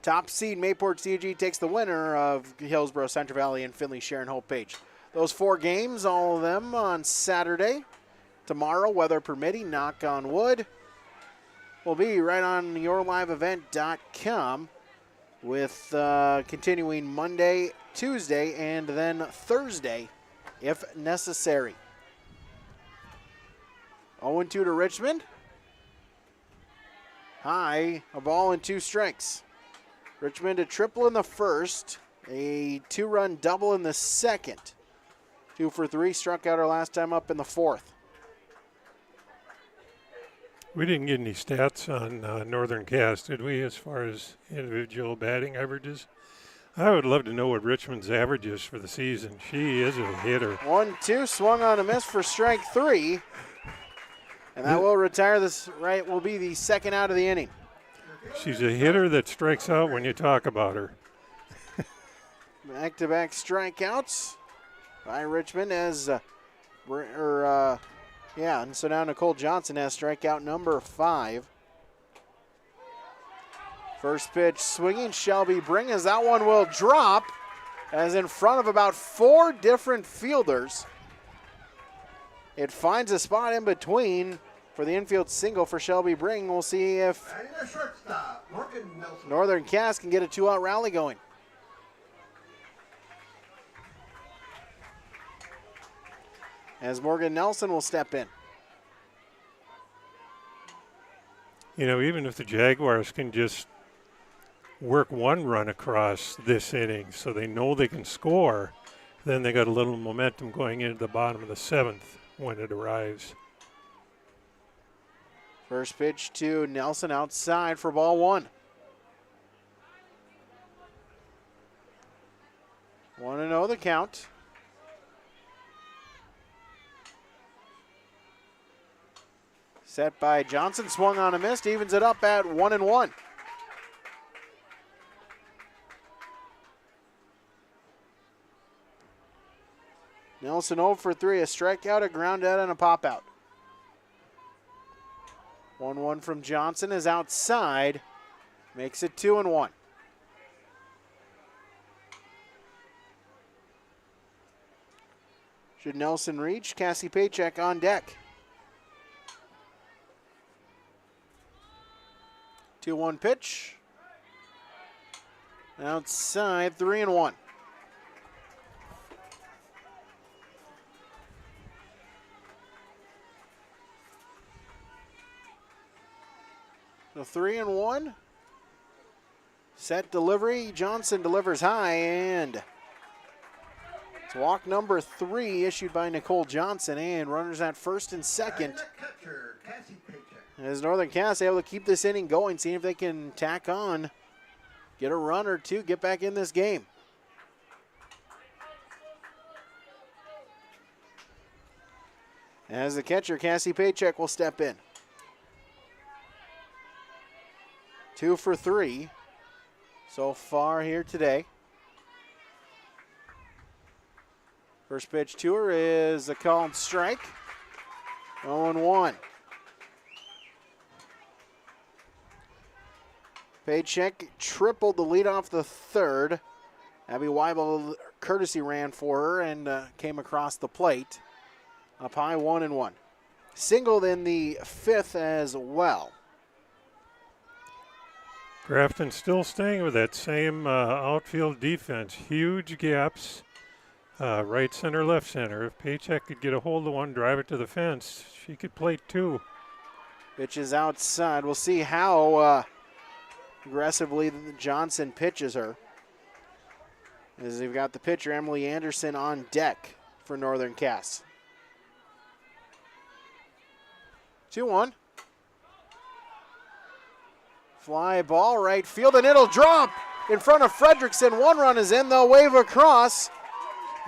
top seed Mayport CG takes the winner of Hillsborough Central Valley and Finley Sharon Hope Page. Those 4 games, all of them on Saturday. Tomorrow, weather permitting, knock on wood, will be right on yourliveevent.com with continuing Monday, Tuesday, and then Thursday if necessary. 0-2 to Richmond. High, a ball and 2 strikes. Richmond a triple in the first, a 2-run double in the second. 2 for 3, struck out her last time up in the 4th. We didn't get any stats on Northern Cass, did we, as far as individual batting averages? I would love to know what Richmond's average is for the season. She is a hitter. 1-2, swung on a miss for strike 3. And that will retire this, right, will be the second out of the inning. She's a hitter that strikes out when you talk about her. Back-to-back strikeouts by Richmond as, and so now Nicole Johnson has strikeout number 5. First pitch swinging, Shelby Bring, as that one will drop, as in front of about 4 different fielders. It finds a spot in between for the infield single for Shelby Bring. We'll see if Batting the shortstop, Morgan Nelson. Northern Cass can get a 2-out rally going. As Morgan Nelson will step in. You know, even if the Jaguars can just work one run across this inning so they know they can score, then they got a little momentum going into the bottom of the 7th when it arrives. First pitch to Nelson outside for ball 1. 1-0 the count. Set by Johnson, swung on a miss, evens it up at 1-1. Nelson 0 for 3, a strikeout, a ground out, and a pop out. 1-1 from Johnson is outside, makes it 2-1. Should Nelson reach, Cassie Paycheck on deck. 2-1 pitch. Outside, 3-1. The 3-1. Set delivery. Johnson delivers high, and it's walk number 3 issued by Nicole Johnson, and runners at first and second. Catcher, Cassie Paycheck. As Northern Cass able to keep this inning going, seeing if they can tack on, get a run or two, get back in this game. As the catcher, Cassie Paycheck will step in. 2 for 3 so far here today. First pitch to her is a called strike. 0-1. Paycheck tripled the lead off the 3rd. Abby Weibel courtesy ran for her and came across the plate. Up high, 1-1. Singled in the 5th as well. Grafton still staying with that same outfield defense. Huge gaps, right center, left center. If Paycheck could get a hold of one, drive it to the fence, she could plate 2. Pitch is outside. We'll see how aggressively Johnson pitches her. As they've got the pitcher, Emily Anderson, on deck for Northern Cass. 2-1. Fly ball right field, and it'll drop in front of Fredrickson. 1 run is in. They'll wave across.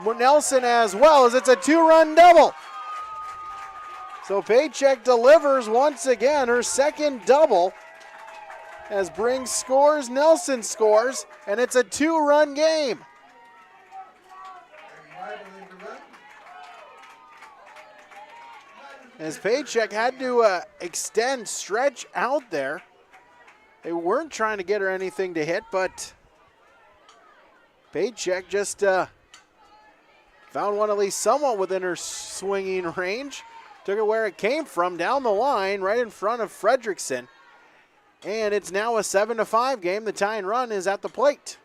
Nelson as well, as it's a 2-run double. So Paycheck delivers once again her second double. As Brings scores, Nelson scores, and it's a 2-run game. As Paycheck had to extend, stretch out there. They weren't trying to get her anything to hit, but Paycheck just found one at least somewhat within her swinging range. Took it where it came from, down the line, right in front of Fredrickson. And it's now a 7-5 game. The tying run is at the plate.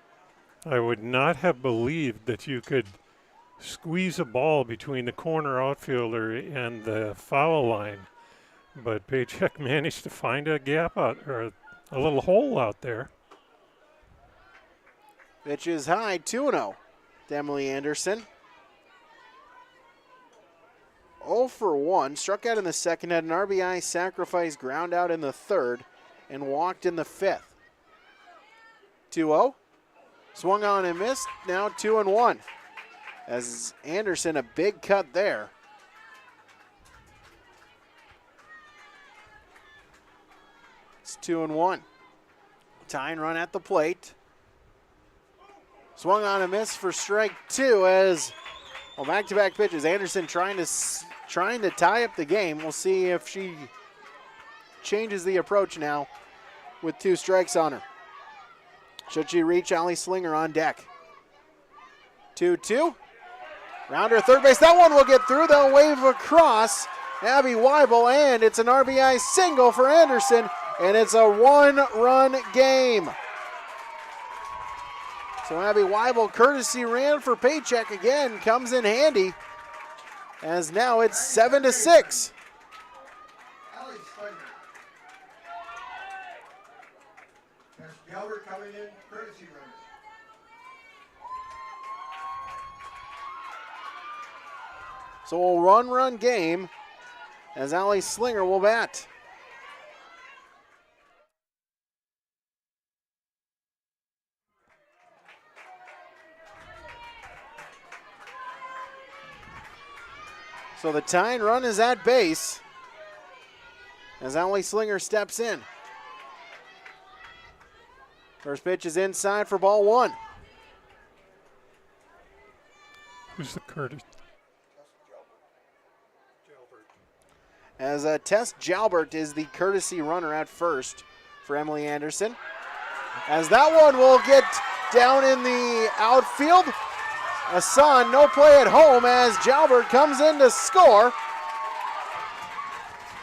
I would not have believed that you could squeeze a ball between the corner outfielder and the foul line, but Paycheck managed to find a gap out, or a little hole out there. Pitch is high, 2-0 to Emily Anderson. 0 for 1, struck out in the 2nd, had an RBI sacrifice, ground out in the 3rd, and walked in the 5th. 2-0, swung on and missed, now 2-1. As Anderson, a big cut there. It's 2-1. Tying run at the plate. Swung on a miss for strike 2 as, well, back-to-back pitches. Anderson trying to tie up the game. We'll see if she changes the approach now with 2 strikes on her. Should she reach, Allie Slinger on deck. 2-2. Rounder third base. That one will get through. They'll wave across. Abby Weibel, and it's an RBI single for Anderson, and it's a one-run game. So Abby Weibel, courtesy ran for paycheck again, comes in handy, as now it's 7-6. Galbert coming in, courtesy runner. So a run game as Allie Slinger will bat. So the tying run is at base as Allie Slinger steps in. First pitch is inside for ball one. Who's the Curtis? As Tess Jalbert is the courtesy runner at first for Emily Anderson. As that one will get down in the outfield. Asan, no play at home as Jalbert comes in to score.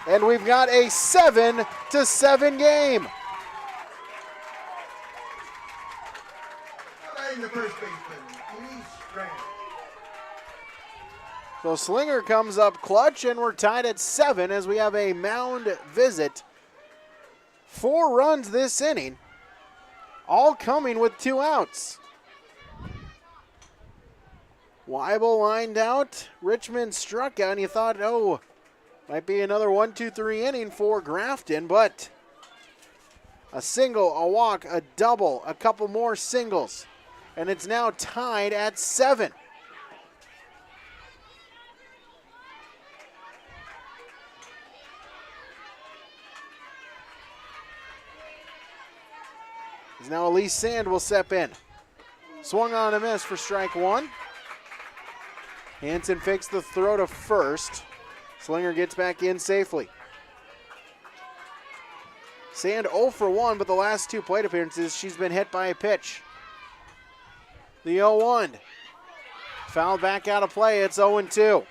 And we've got a 7-7 game. The first baseman, Lee Strand. So Slinger comes up clutch, and we're tied at 7 as we have a mound visit. 4 runs this inning, all coming with 2 outs. Weibel lined out, Richmond struck out, and you thought, oh, might be another 1-2-3 inning for Grafton, but a single, a walk, a double, a couple more singles. And it's now tied at 7. As now Elise Sand will step in. Swung on a miss for strike 1. Hansen fakes the throw to first. Slinger gets back in safely. Sand 0 for 1, but the last 2 plate appearances, she's been hit by a pitch. The 0-1. Fouled back out of play. It's 0-2.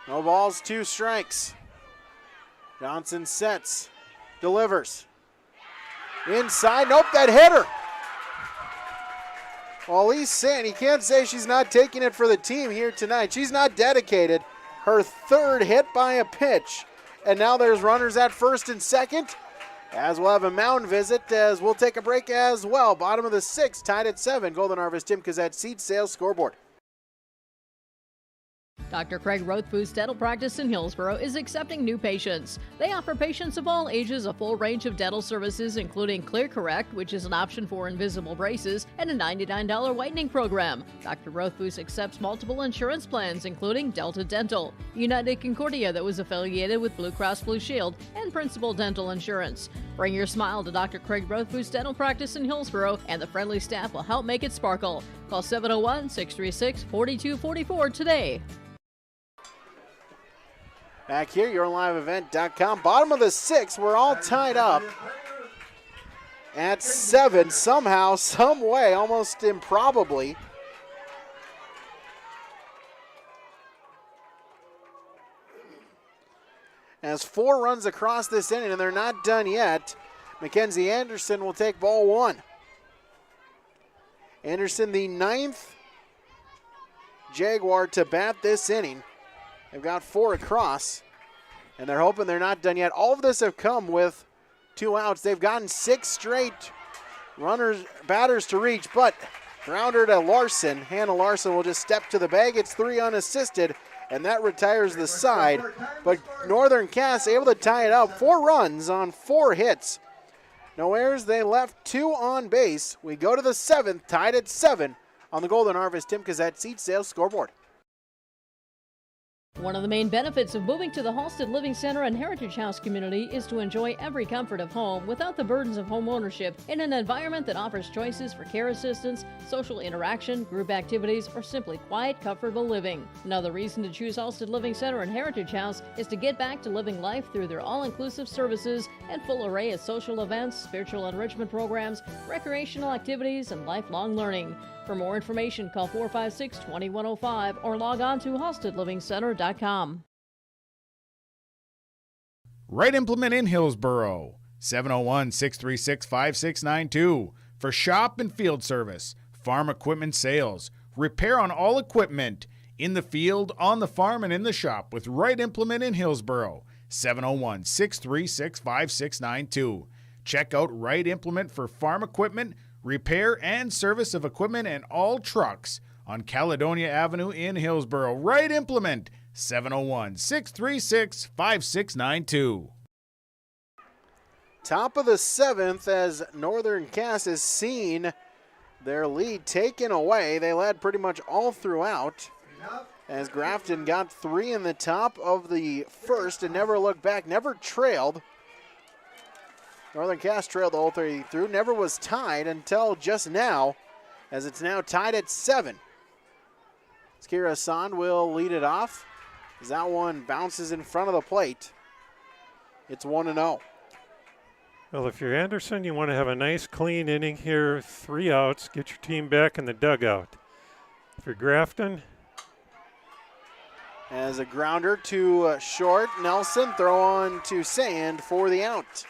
No balls, 2 strikes. Johnson sets, delivers. Inside, nope, that hit her. Well, Elise Sand, you can't say she's not taking it for the team here tonight. She's not dedicated. Her 3rd hit by a pitch. And now there's runners at first and second. As we'll have a mound visit as we'll take a break as well. Bottom of the 6th, tied at 7. Golden Harvest Tim Kazette Seed Sales Scoreboard. Dr. Craig Rothfuss Dental Practice in Hillsborough is accepting new patients. They offer patients of all ages a full range of dental services, including Clear Correct, which is an option for invisible braces, and a $99 whitening program. Dr. Rothfuss accepts multiple insurance plans, including Delta Dental, United Concordia that was affiliated with Blue Cross Blue Shield, and Principal Dental Insurance. Bring your smile to Dr. Craig Rothfuss Dental Practice in Hillsborough, and the friendly staff will help make it sparkle. Call 701-636-4244 today. Back here, YourLiveEvent.com. Bottom of the 6th, we're all tied up at 7 somehow, some way, almost improbably. As 4 runs across this inning, and they're not done yet. Mackenzie Anderson will take ball 1. Anderson, the 9th Jaguar to bat this inning. They've got 4 across, and they're hoping they're not done yet. All of this have come with 2 outs. They've gotten 6 straight batters to reach, but grounder to Larson. Hannah Larson will just step to the bag. It's 3 unassisted, and that retires the side. But Northern Cass able to tie it up. 4 runs on 4 hits. No errors. They left 2 on base. We go to the 7th, tied at 7 on the Golden Harvest Tim Kazette Seed Sales Scoreboard. One of the main benefits of moving to the Halsted Living Center and Heritage House community is to enjoy every comfort of home without the burdens of home ownership in an environment that offers choices for care assistance, social interaction, group activities, or simply quiet, comfortable living. Another reason to choose Halsted Living Center and Heritage House is to get back to living life through their all-inclusive services and full array of social events, spiritual enrichment programs, recreational activities, and lifelong learning. For more information, call 456-2105 or log on to halstedlivingcenter.com. Right Implement in Hillsboro, 701-636-5692 for shop and field service, farm equipment sales, repair on all equipment, in the field, on the farm, and in the shop with Right Implement in Hillsboro, 701-636-5692. Check out Right Implement for farm equipment, repair and service of equipment and all trucks on Caledonia Avenue in Hillsboro. Right Implement, 701-636-5692. Top of the 7th as Northern Cass has seen their lead taken away. They led pretty much all throughout as Grafton got 3 in the top of the first and never looked back, never trailed. Northern Cass trailed the whole 3 through, never was tied until just now, as it's now tied at 7. Kira Hassan will lead it off as that one bounces in front of the plate. It's 1-0. Well, if you're Anderson, you want to have a nice clean inning here, 3 outs, get your team back in the dugout. If you're Grafton, as a grounder to short, Nelson throw on to Sand for the out.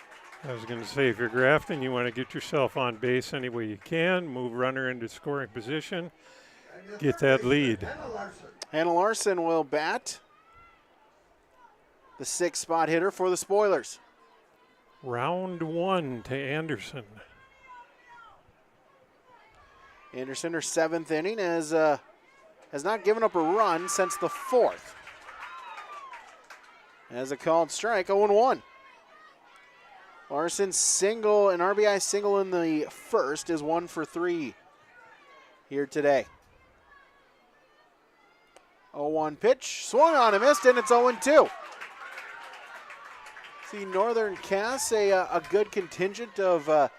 I was going to say, if you're Grafton, you want to get yourself on base any way you can, move runner into scoring position, get that lead. Hannah Larson will bat, the 6th spot hitter for the Spoilers. Round 1 to Anderson. Anderson, her 7th inning, has not given up a run since the 4th. As a called strike, 0-1. Larson single, an RBI single in the first, is 1 for 3 here today. 0-1 pitch, swung on and missed, and it's 0-2. See Northern Cass, a good contingent of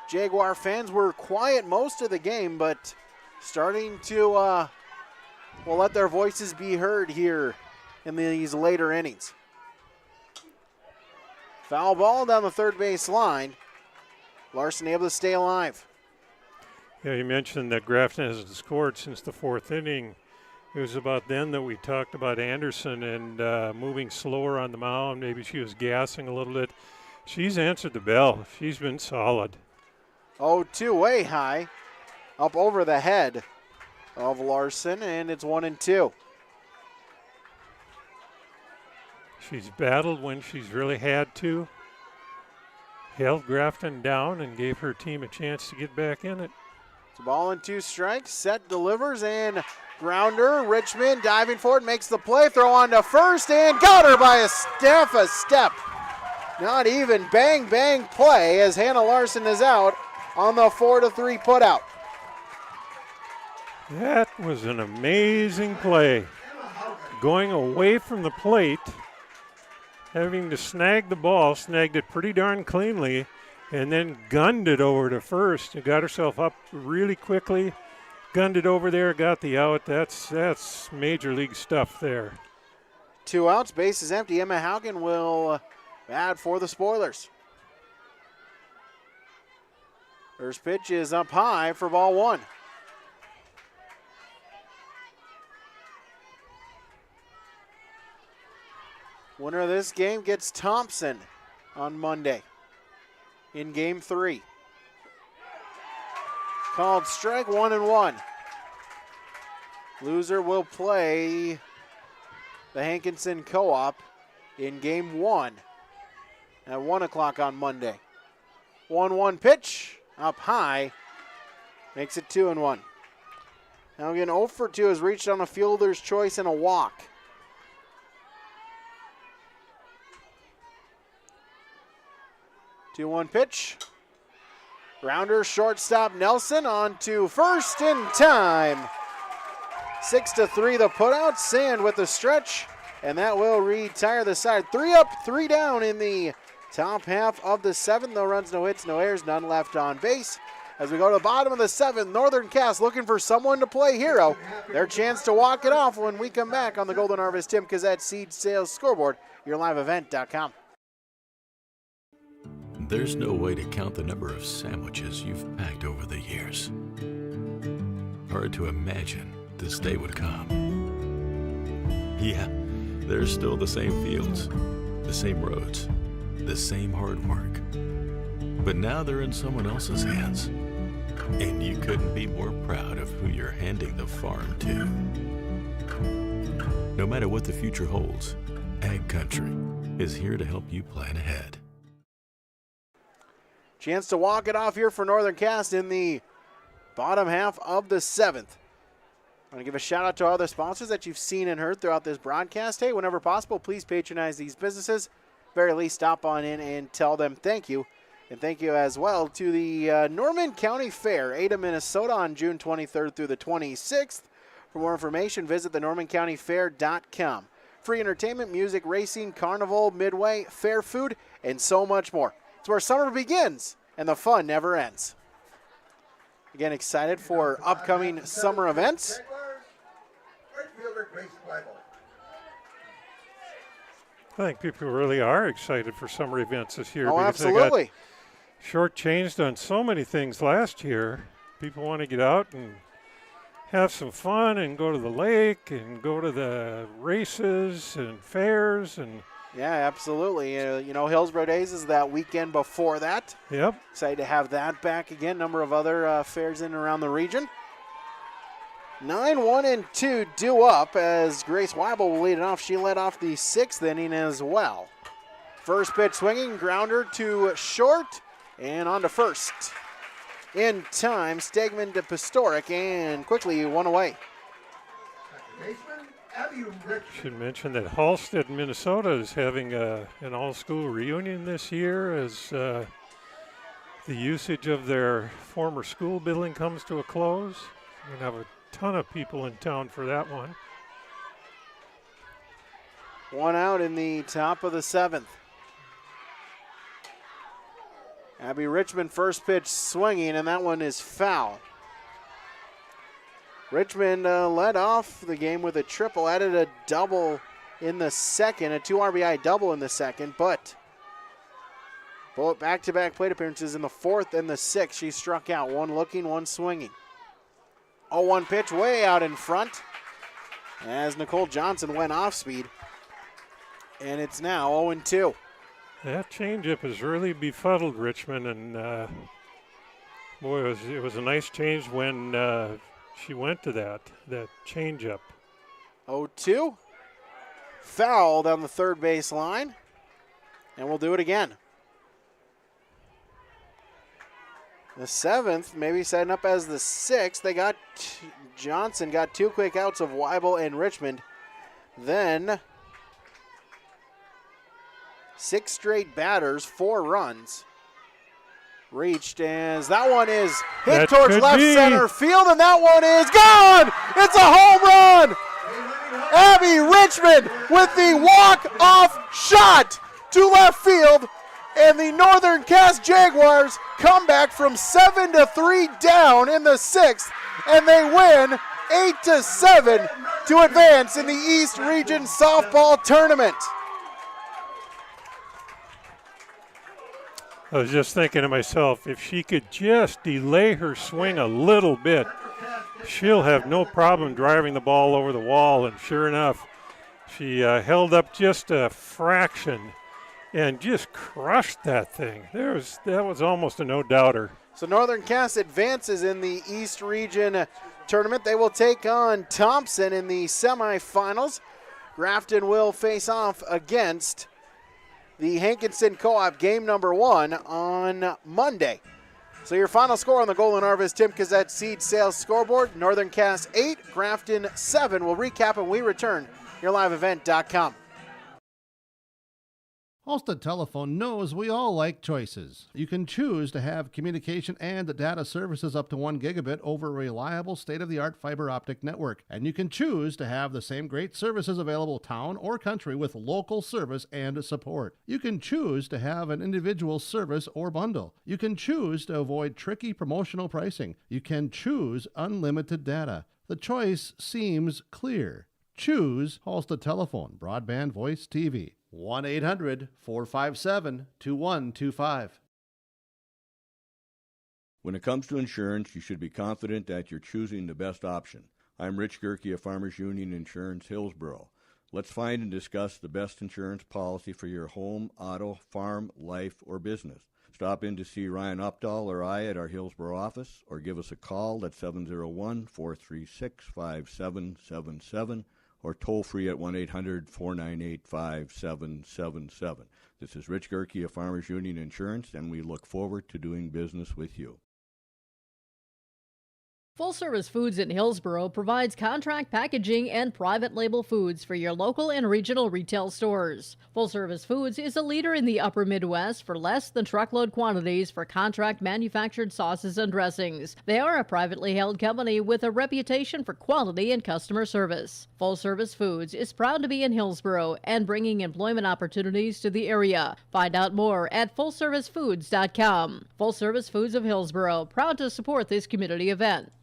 Jaguar fans were quiet most of the game, but starting to let their voices be heard here in these later innings. Foul ball down the third base line. Larson able to stay alive. Yeah, you mentioned that Grafton hasn't scored since the 4th inning. It was about then that we talked about Anderson and moving slower on the mound. Maybe she was gassing a little bit. She's answered the bell. She's been solid. 0-2 way high, up over the head of Larson, and it's 1-2. She's battled when she's really had to, held Grafton down and gave her team a chance to get back in it. It's a ball and 2 strikes, set delivers, and grounder, Richmond diving forward, makes the play, throw on to first, and got her by a step. Not even, bang, bang play as Hannah Larson is out on the 4-3 putout. That was an amazing play. Going away from the plate, having to snag the ball, snagged it pretty darn cleanly, and then gunned it over to first and got herself up really quickly, gunned it over there, got the out. That's major league stuff there. 2 outs, base is empty. Emma Haugen will bat for the Spoilers. First pitch is up high for ball 1. Winner of this game gets Thompson on Monday in game 3. Called strike, 1-1. Loser will play the Hankinson Co-op in game 1 at 1 o'clock on Monday. 1-1 pitch up high, makes it 2-1. Now again, 0 for 2 has reached on a fielder's choice and a walk. 2-1 pitch. Grounder, shortstop Nelson on to first in time. 6-3 the putout. Sand with the stretch and that will retire the side. 3 up, 3 down in the top half of the 7th. No runs, no hits, no errors, none left on base. As we go to the bottom of the 7th, Northern Cass looking for someone to play hero. Their chance to walk it off when we come back on the Golden Harvest Tim Kazette Seed Sales Scoreboard, yourliveevent.com. There's no way to count the number of sandwiches you've packed over the years. Hard to imagine this day would come. Yeah, there's still the same fields, the same roads, the same hard work. But now they're in someone else's hands. And you couldn't be more proud of who you're handing the farm to. No matter what the future holds, Ag Country is here to help you plan ahead. Chance to walk it off here for Northern Cass in the bottom half of the 7th. I want to give a shout out to all the sponsors that you've seen and heard throughout this broadcast. Hey, whenever possible, please patronize these businesses. Very least, stop on in and tell them thank you. And thank you as well to the Norman County Fair, Ada, Minnesota on June 23rd through the 26th. For more information, visit thenormancountyfair.com. Free entertainment, music, racing, carnival, midway, fair food, and so much more. It's where summer begins and the fun never ends. Again, excited for upcoming summer events. I think people really are excited for summer events this year. Oh, because absolutely. They got shortchanged on so many things last year. People want to get out and have some fun and go to the lake and go to the races and fairs. And yeah, absolutely. Hillsborough Days is that weekend before that. Yep. Excited to have that back again. Number of other fairs in and around the region. 9-1-2 due up as Grace Weibel will lead it off. She led off the 6th inning as well. First pitch swinging, grounder to short and on to first. In time, Stegman to Pastoric, and quickly one away. Should mention that Halstead, Minnesota is having an all-school reunion this year as the usage of their former school building comes to a close. We're going to have a ton of people in town for that one. One out in the top of the 7th. Abby Richmond first pitch swinging, and that one is foul. Richmond led off the game with a triple, added a double in the second, a 2 RBI double in the second, but both back-to-back plate appearances in the 4th and the 6th. She struck out, one looking, one swinging. 0-1 pitch way out in front as Nicole Johnson went off speed, and it's now 0-2. That changeup has really befuddled Richmond, and boy, it was a nice change when she went to that changeup. 0-2. Foul down the third base line, and we'll do it again. The 7th, maybe setting up as the 6th. They got Johnson got 2 quick outs of Weibel and Richmond. Then 6 straight batters, 4 runs. Reached as that one is hit towards left center field, and that one is gone! It's a home run! Abby Richmond with the walk-off shot to left field, and the Northern Cass Jaguars come back from 7-3 down in the 6th, and they win 8-7 to advance in the East Region Softball Tournament. I was just thinking to myself, if she could just delay her swing a little bit, she'll have no problem driving the ball over the wall. And sure enough, she held up just a fraction and just crushed that thing. That was almost a no-doubter. So Northern Cass advances in the East Region Tournament. They will take on Thompson in the semifinals. Grafton will face off against the Hankinson Co-op game number 1 on Monday. So your final score on the Golden Harvest Tim Kazette Seed Sales Scoreboard, Northern Cass 8, Grafton 7. We'll recap when we return. YourLiveEvent.com. Halstead Telephone knows we all like choices. You can choose to have communication and data services up to 1 gigabit over a reliable state-of-the-art fiber optic network. And you can choose to have the same great services available town or country with local service and support. You can choose to have an individual service or bundle. You can choose to avoid tricky promotional pricing. You can choose unlimited data. The choice seems clear. Choose Halstead Telephone, broadband voice TV. 1-800-457-2125. When it comes to insurance, you should be confident that you're choosing the best option. I'm Rich Gerke of Farmers Union Insurance, Hillsborough. Let's find and discuss the best insurance policy for your home, auto, farm, life, or business. Stop in to see Ryan Updahl or I at our Hillsborough office, or give us a call at 701-436-5777, or toll free at 1-800-498-5777. This is Rich Gerke of Farmers Union Insurance, and we look forward to doing business with you. Full Service Foods in Hillsborough provides contract packaging and private label foods for your local and regional retail stores. Full Service Foods is a leader in the upper Midwest for less than truckload quantities for contract manufactured sauces and dressings. They are a privately held company with a reputation for quality and customer service. Full Service Foods is proud to be in Hillsborough and bringing employment opportunities to the area. Find out more at fullservicefoods.com. Full Service Foods of Hillsborough, proud to support this community event.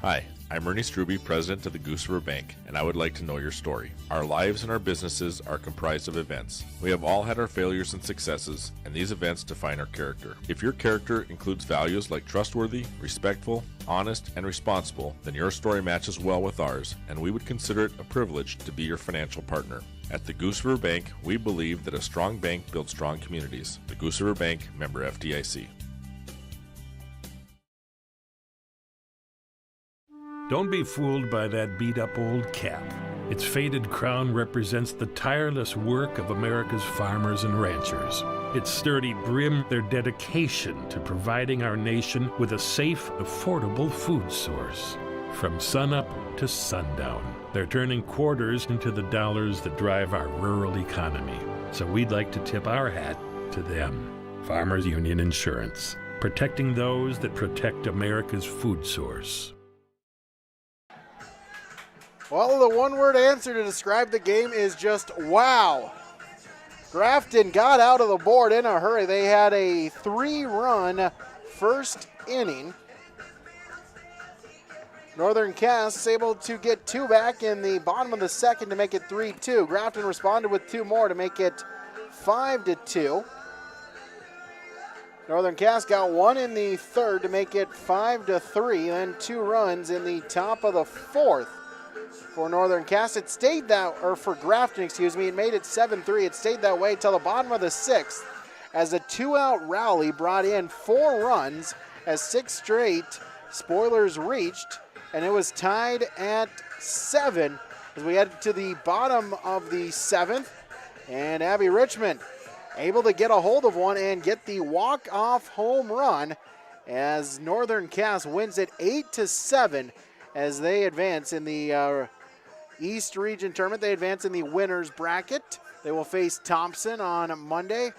Hi, I'm Ernie Struby, president of the Goose River Bank, and I would like to know your story. Our lives and our businesses are comprised of events. We have all had our failures and successes, and these events define our character. If your character includes values like trustworthy, respectful, honest, and responsible, then your story matches well with ours, and we would consider it a privilege to be your financial partner. At the Goose River Bank, we believe that a strong bank builds strong communities. The Goose River Bank, member FDIC. Don't be fooled by that beat-up old cap. Its faded crown represents the tireless work of America's farmers and ranchers. Its sturdy brim, their dedication to providing our nation with a safe, affordable food source. From sunup to sundown, they're turning quarters into the dollars that drive our rural economy. So we'd like to tip our hat to them. Farmers Union Insurance, protecting those that protect America's food source. Well, the one-word answer to describe the game is just wow. Grafton got out of the board in a hurry. They had a 3-run first inning. Northern Cass able to get 2 back in the bottom of the second to make it 3-2. Grafton responded with 2 more to make it 5-2. Northern Cass got 1 in the third to make it 5-3, then 2 runs in the top of the fourth. For Northern Cass, it stayed that, or for Grafton, excuse me, it made it 7-3. It stayed that way till the bottom of the sixth as a 2-out rally brought in 4 runs as 6 straight spoilers reached, and it was tied at 7 as we head to the bottom of the 7th. And Abby Richmond able to get a hold of one and get the walk-off home run as Northern Cass wins it 8-7 as they advance in the East Region Tournament. They advance in the winners bracket. They will face Thompson on Monday.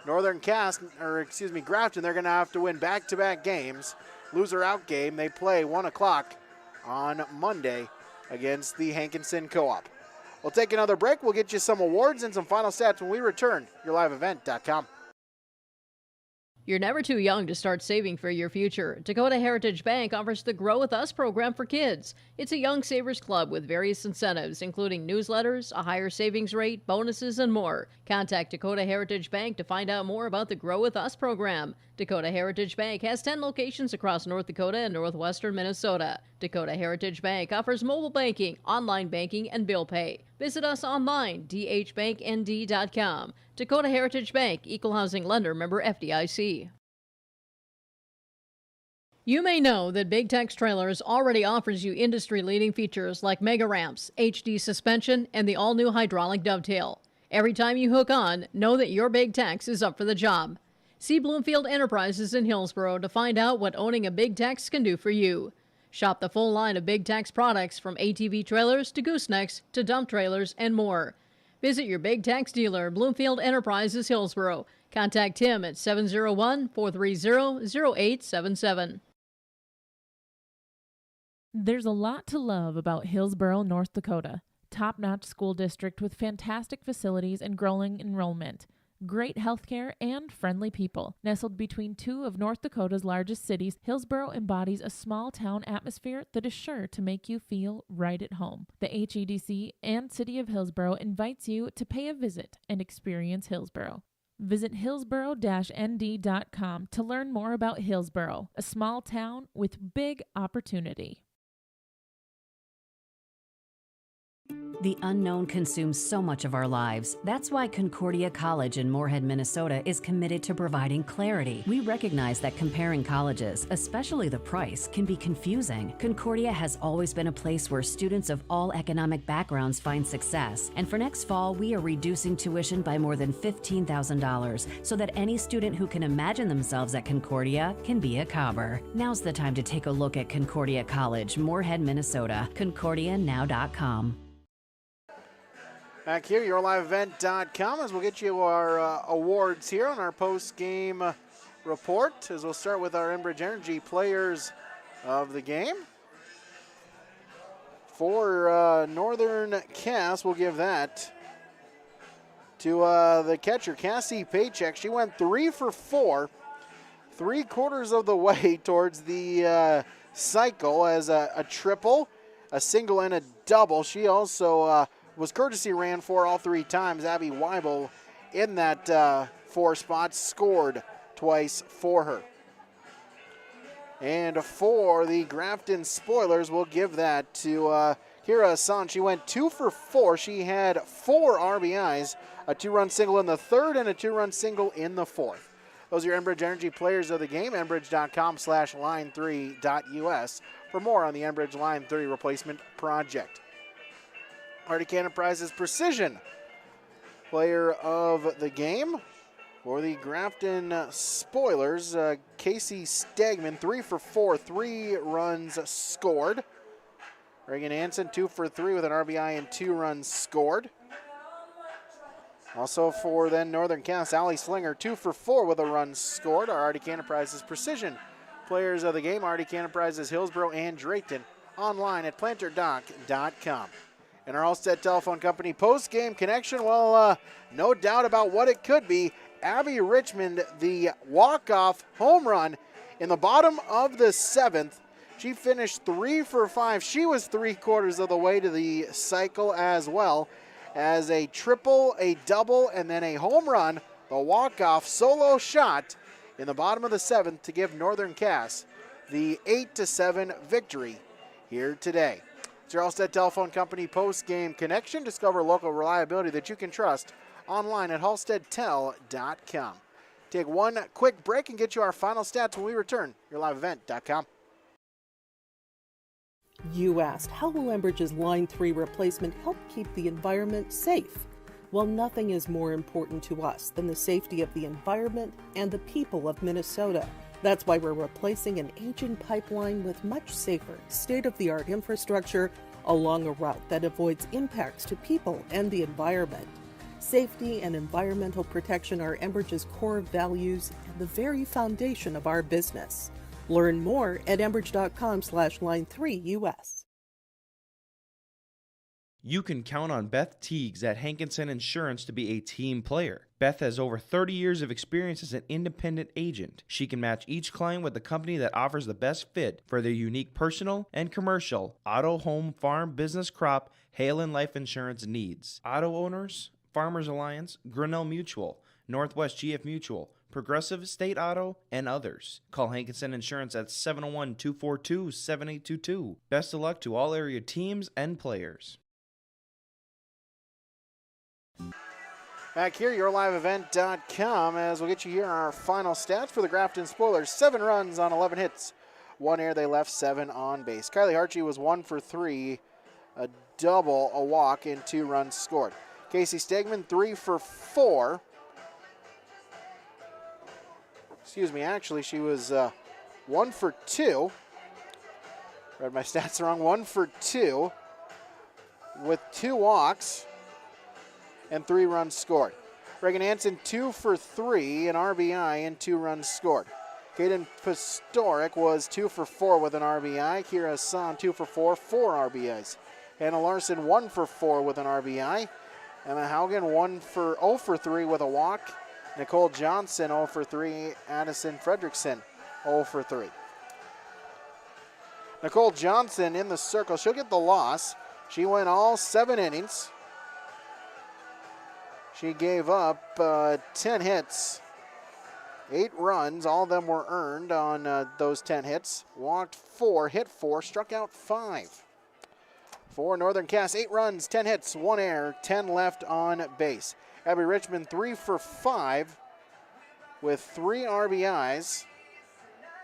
Grafton, they're going to have to win back-to-back games. Loser out game, they play 1 o'clock on Monday against the Hankinson Co-op. We'll take another break. We'll get you some awards and some final stats when we return. YourLiveEvent.com. You're never too young to start saving for your future. Dakota Heritage Bank offers the Grow With Us program for kids. It's a Young Savers Club with various incentives, including newsletters, a higher savings rate, bonuses, and more. Contact Dakota Heritage Bank to find out more about the Grow With Us program. Dakota Heritage Bank has 10 locations across North Dakota and northwestern Minnesota. Dakota Heritage Bank offers mobile banking, online banking, and bill pay. Visit us online, dhbanknd.com. Dakota Heritage Bank, Equal Housing Lender, member FDIC. You may know that Big Tex Trailers already offers you industry-leading features like mega ramps, HD suspension, and the all-new hydraulic dovetail. Every time you hook on, know that your Big Tex is up for the job. See Bloomfield Enterprises in Hillsborough to find out what owning a Big Tex can do for you. Shop the full line of Big Tex products from ATV trailers to goosenecks to dump trailers and more. Visit your Big Tex dealer, Bloomfield Enterprises, Hillsboro. Contact him at 701-430-0877. There's a lot to love about Hillsboro, North Dakota. Top-notch school district with fantastic facilities and growing enrollment. Great healthcare and friendly people. Nestled between two of North Dakota's largest cities, Hillsboro embodies a small-town atmosphere that is sure to make you feel right at home. The HEDC and City of Hillsboro invites you to pay a visit and experience Hillsboro. Visit hillsboro-nd.com to learn more about Hillsboro, a small town with big opportunity. The unknown consumes so much of our lives. That's why Concordia College in Moorhead, Minnesota is committed to providing clarity. We recognize that comparing colleges, especially the price, can be confusing. Concordia has always been a place where students of all economic backgrounds find success. And for next fall, we are reducing tuition by more than $15,000 so that any student who can imagine themselves at Concordia can be a Cobber. Now's the time to take a look at Concordia College, Moorhead, Minnesota. ConcordiaNow.com. Back here, yourliveevent.com, as we'll get you our awards here on our post-game report, as we'll start with our Enbridge Energy players of the game. For Northern Cass, we'll give that to the catcher, Cassie Paycheck. She went 3 for 4, 3/4 of the way towards the cycle as a triple, a single, and a double. She also was courtesy ran for all 3 times. Abby Weibel in that 4 spot scored twice for her. And for the Grafton Spoilers, we'll give that to Kira Hassan. She went 2 for 4. She had 4 RBIs, a 2-run single in the 3rd and a 2-run single in the 4th. Those are your Enbridge Energy players of the game. Enbridge.com/line3.us for more on the Enbridge Line 3 replacement project. Arctic Enterprises Precision player of the game for the Grafton Spoilers, Casey Stegman, 3 for 4, 3 runs scored. Reagan Hansen, 2 for 3 with an RBI and 2 runs scored. Also for then Northern Cass, Allie Slinger, 2 for 4 with a run scored. Our Arctic Enterprises Precision players of the game, Arctic Enterprises Hillsboro and Drayton, online at planterdoc.com. And our Allsted Telephone Company post-game connection, well, no doubt about what it could be. Abby Richmond, the walk-off home run in the bottom of the 7th. She finished 3 for 5. She was 3/4 of the way to the cycle as well, as a triple, a double, and then a home run, the walk-off solo shot in the bottom of the 7th to give Northern Cass the 8-7 victory here today. It's your Allsted Telephone Company post-game connection. Discover local reliability that you can trust online at halstedtel.com. Take one quick break and get you our final stats when we return. Yourliveevent.com. You asked, how will Enbridge's Line 3 replacement help keep the environment safe? Well, nothing is more important to us than the safety of the environment and the people of Minnesota. That's why we're replacing an ancient pipeline with much safer, state-of-the-art infrastructure along a route that avoids impacts to people and the environment. Safety and environmental protection are Enbridge's core values and the very foundation of our business. Learn more at enbridge.com/line3us. You can count on Beth Teagues at Hankinson Insurance to be a team player. Beth has over 30 years of experience as an independent agent. She can match each client with the company that offers the best fit for their unique personal and commercial auto, home, farm, business, crop, hail, and life insurance needs. Auto owners, Farmers Alliance, Grinnell Mutual, Northwest GF Mutual, Progressive State Auto, and others. Call Hankinson Insurance at 701-242-7822. Best of luck to all area teams and players. Back here, yourliveevent.com, as we'll get you here our final stats for the Grafton Spoilers. 7 runs on 11 hits, 1 error. They left 7 on base. Kylie Harchie was 1 for 3, a double, a walk, and 2 runs scored. Casey Stegman, 3 for 4. Excuse me, actually, she was 1 for 2. Read my stats wrong. 1 for 2 with 2 walks and 3 runs scored. Reagan Hansen 2 for 3, an RBI and 2 runs scored. Caden Pastoric was 2 for 4 with an RBI. Kira Hassan 2 for 4, 4 RBIs. Hannah Larson 1 for 4 with an RBI. Emma Haugen 0 for 3 with a walk. Nicole Johnson 0 for 3. Addison Fredrickson 0 for 3. Nicole Johnson in the circle. She'll get the loss. She went all 7 innings. She gave up 10 hits, 8 runs. All of them were earned on those 10 hits. Walked 4, hit 4, struck out 5. For Northern Cass, 8 runs, 10 hits, 1 error, 10 left on base. Abby Richmond 3 for 5 with 3 RBIs.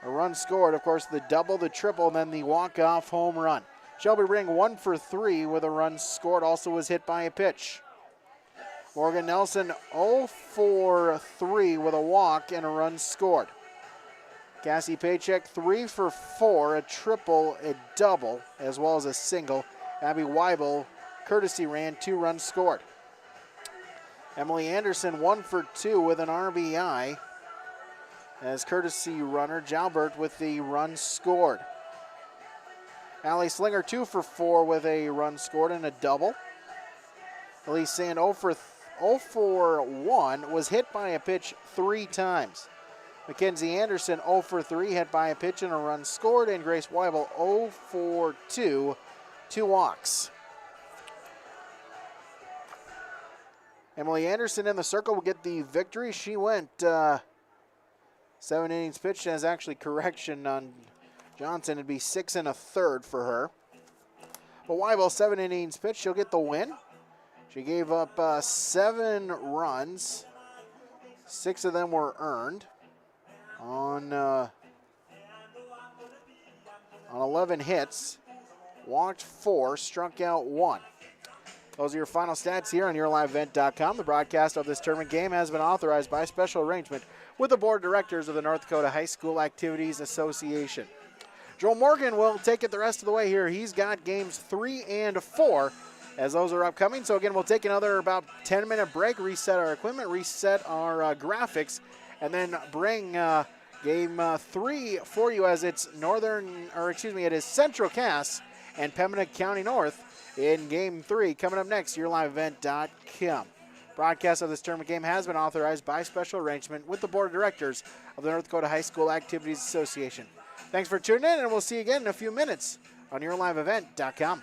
A run scored, of course, the double, the triple, and then the walk-off home run. Shelby Ring 1 for 3 with a run scored, also was hit by a pitch. Morgan Nelson 0 for 3 with a walk and a run scored. Cassie Paycheck 3 for 4, a triple, a double, as well as a single. Abby Weibel, courtesy ran, 2 runs scored. Emily Anderson 1 for 2 with an RBI. As courtesy runner, Jalbert with the run scored. Allie Slinger 2 for 4 with a run scored and a double. Elise Sand 0 for 1 was hit by a pitch 3 times. Mackenzie Anderson 0 for 3 hit by a pitch and a run scored, and Grace Weibel 0 for 2, 2 walks. Emily Anderson in the circle will get the victory. She went 7 innings pitched, as actually correction on Johnson. It'd be 6 1/3 for her. But Weibel 7 innings pitched. She'll get the win. She gave up 7 runs. 6 of them were earned on 11 hits. Walked 4, struck out 1. Those are your final stats here on YourLiveEvent.com. The broadcast of this tournament game has been authorized by special arrangement with the Board of Directors of the North Dakota High School Activities Association. Joel Morgan will take it the rest of the way here. He's got games 3 and 4 as those are upcoming. So again, we'll take another about 10-minute break, reset our equipment, reset our graphics, and then bring game 3 for you as it's it is Central Cass and Pembina County North in game 3. Coming up next, YourLiveEvent.com. Broadcast of this tournament game has been authorized by special arrangement with the Board of Directors of the North Dakota High School Activities Association. Thanks for tuning in, and we'll see you again in a few minutes on YourLiveEvent.com.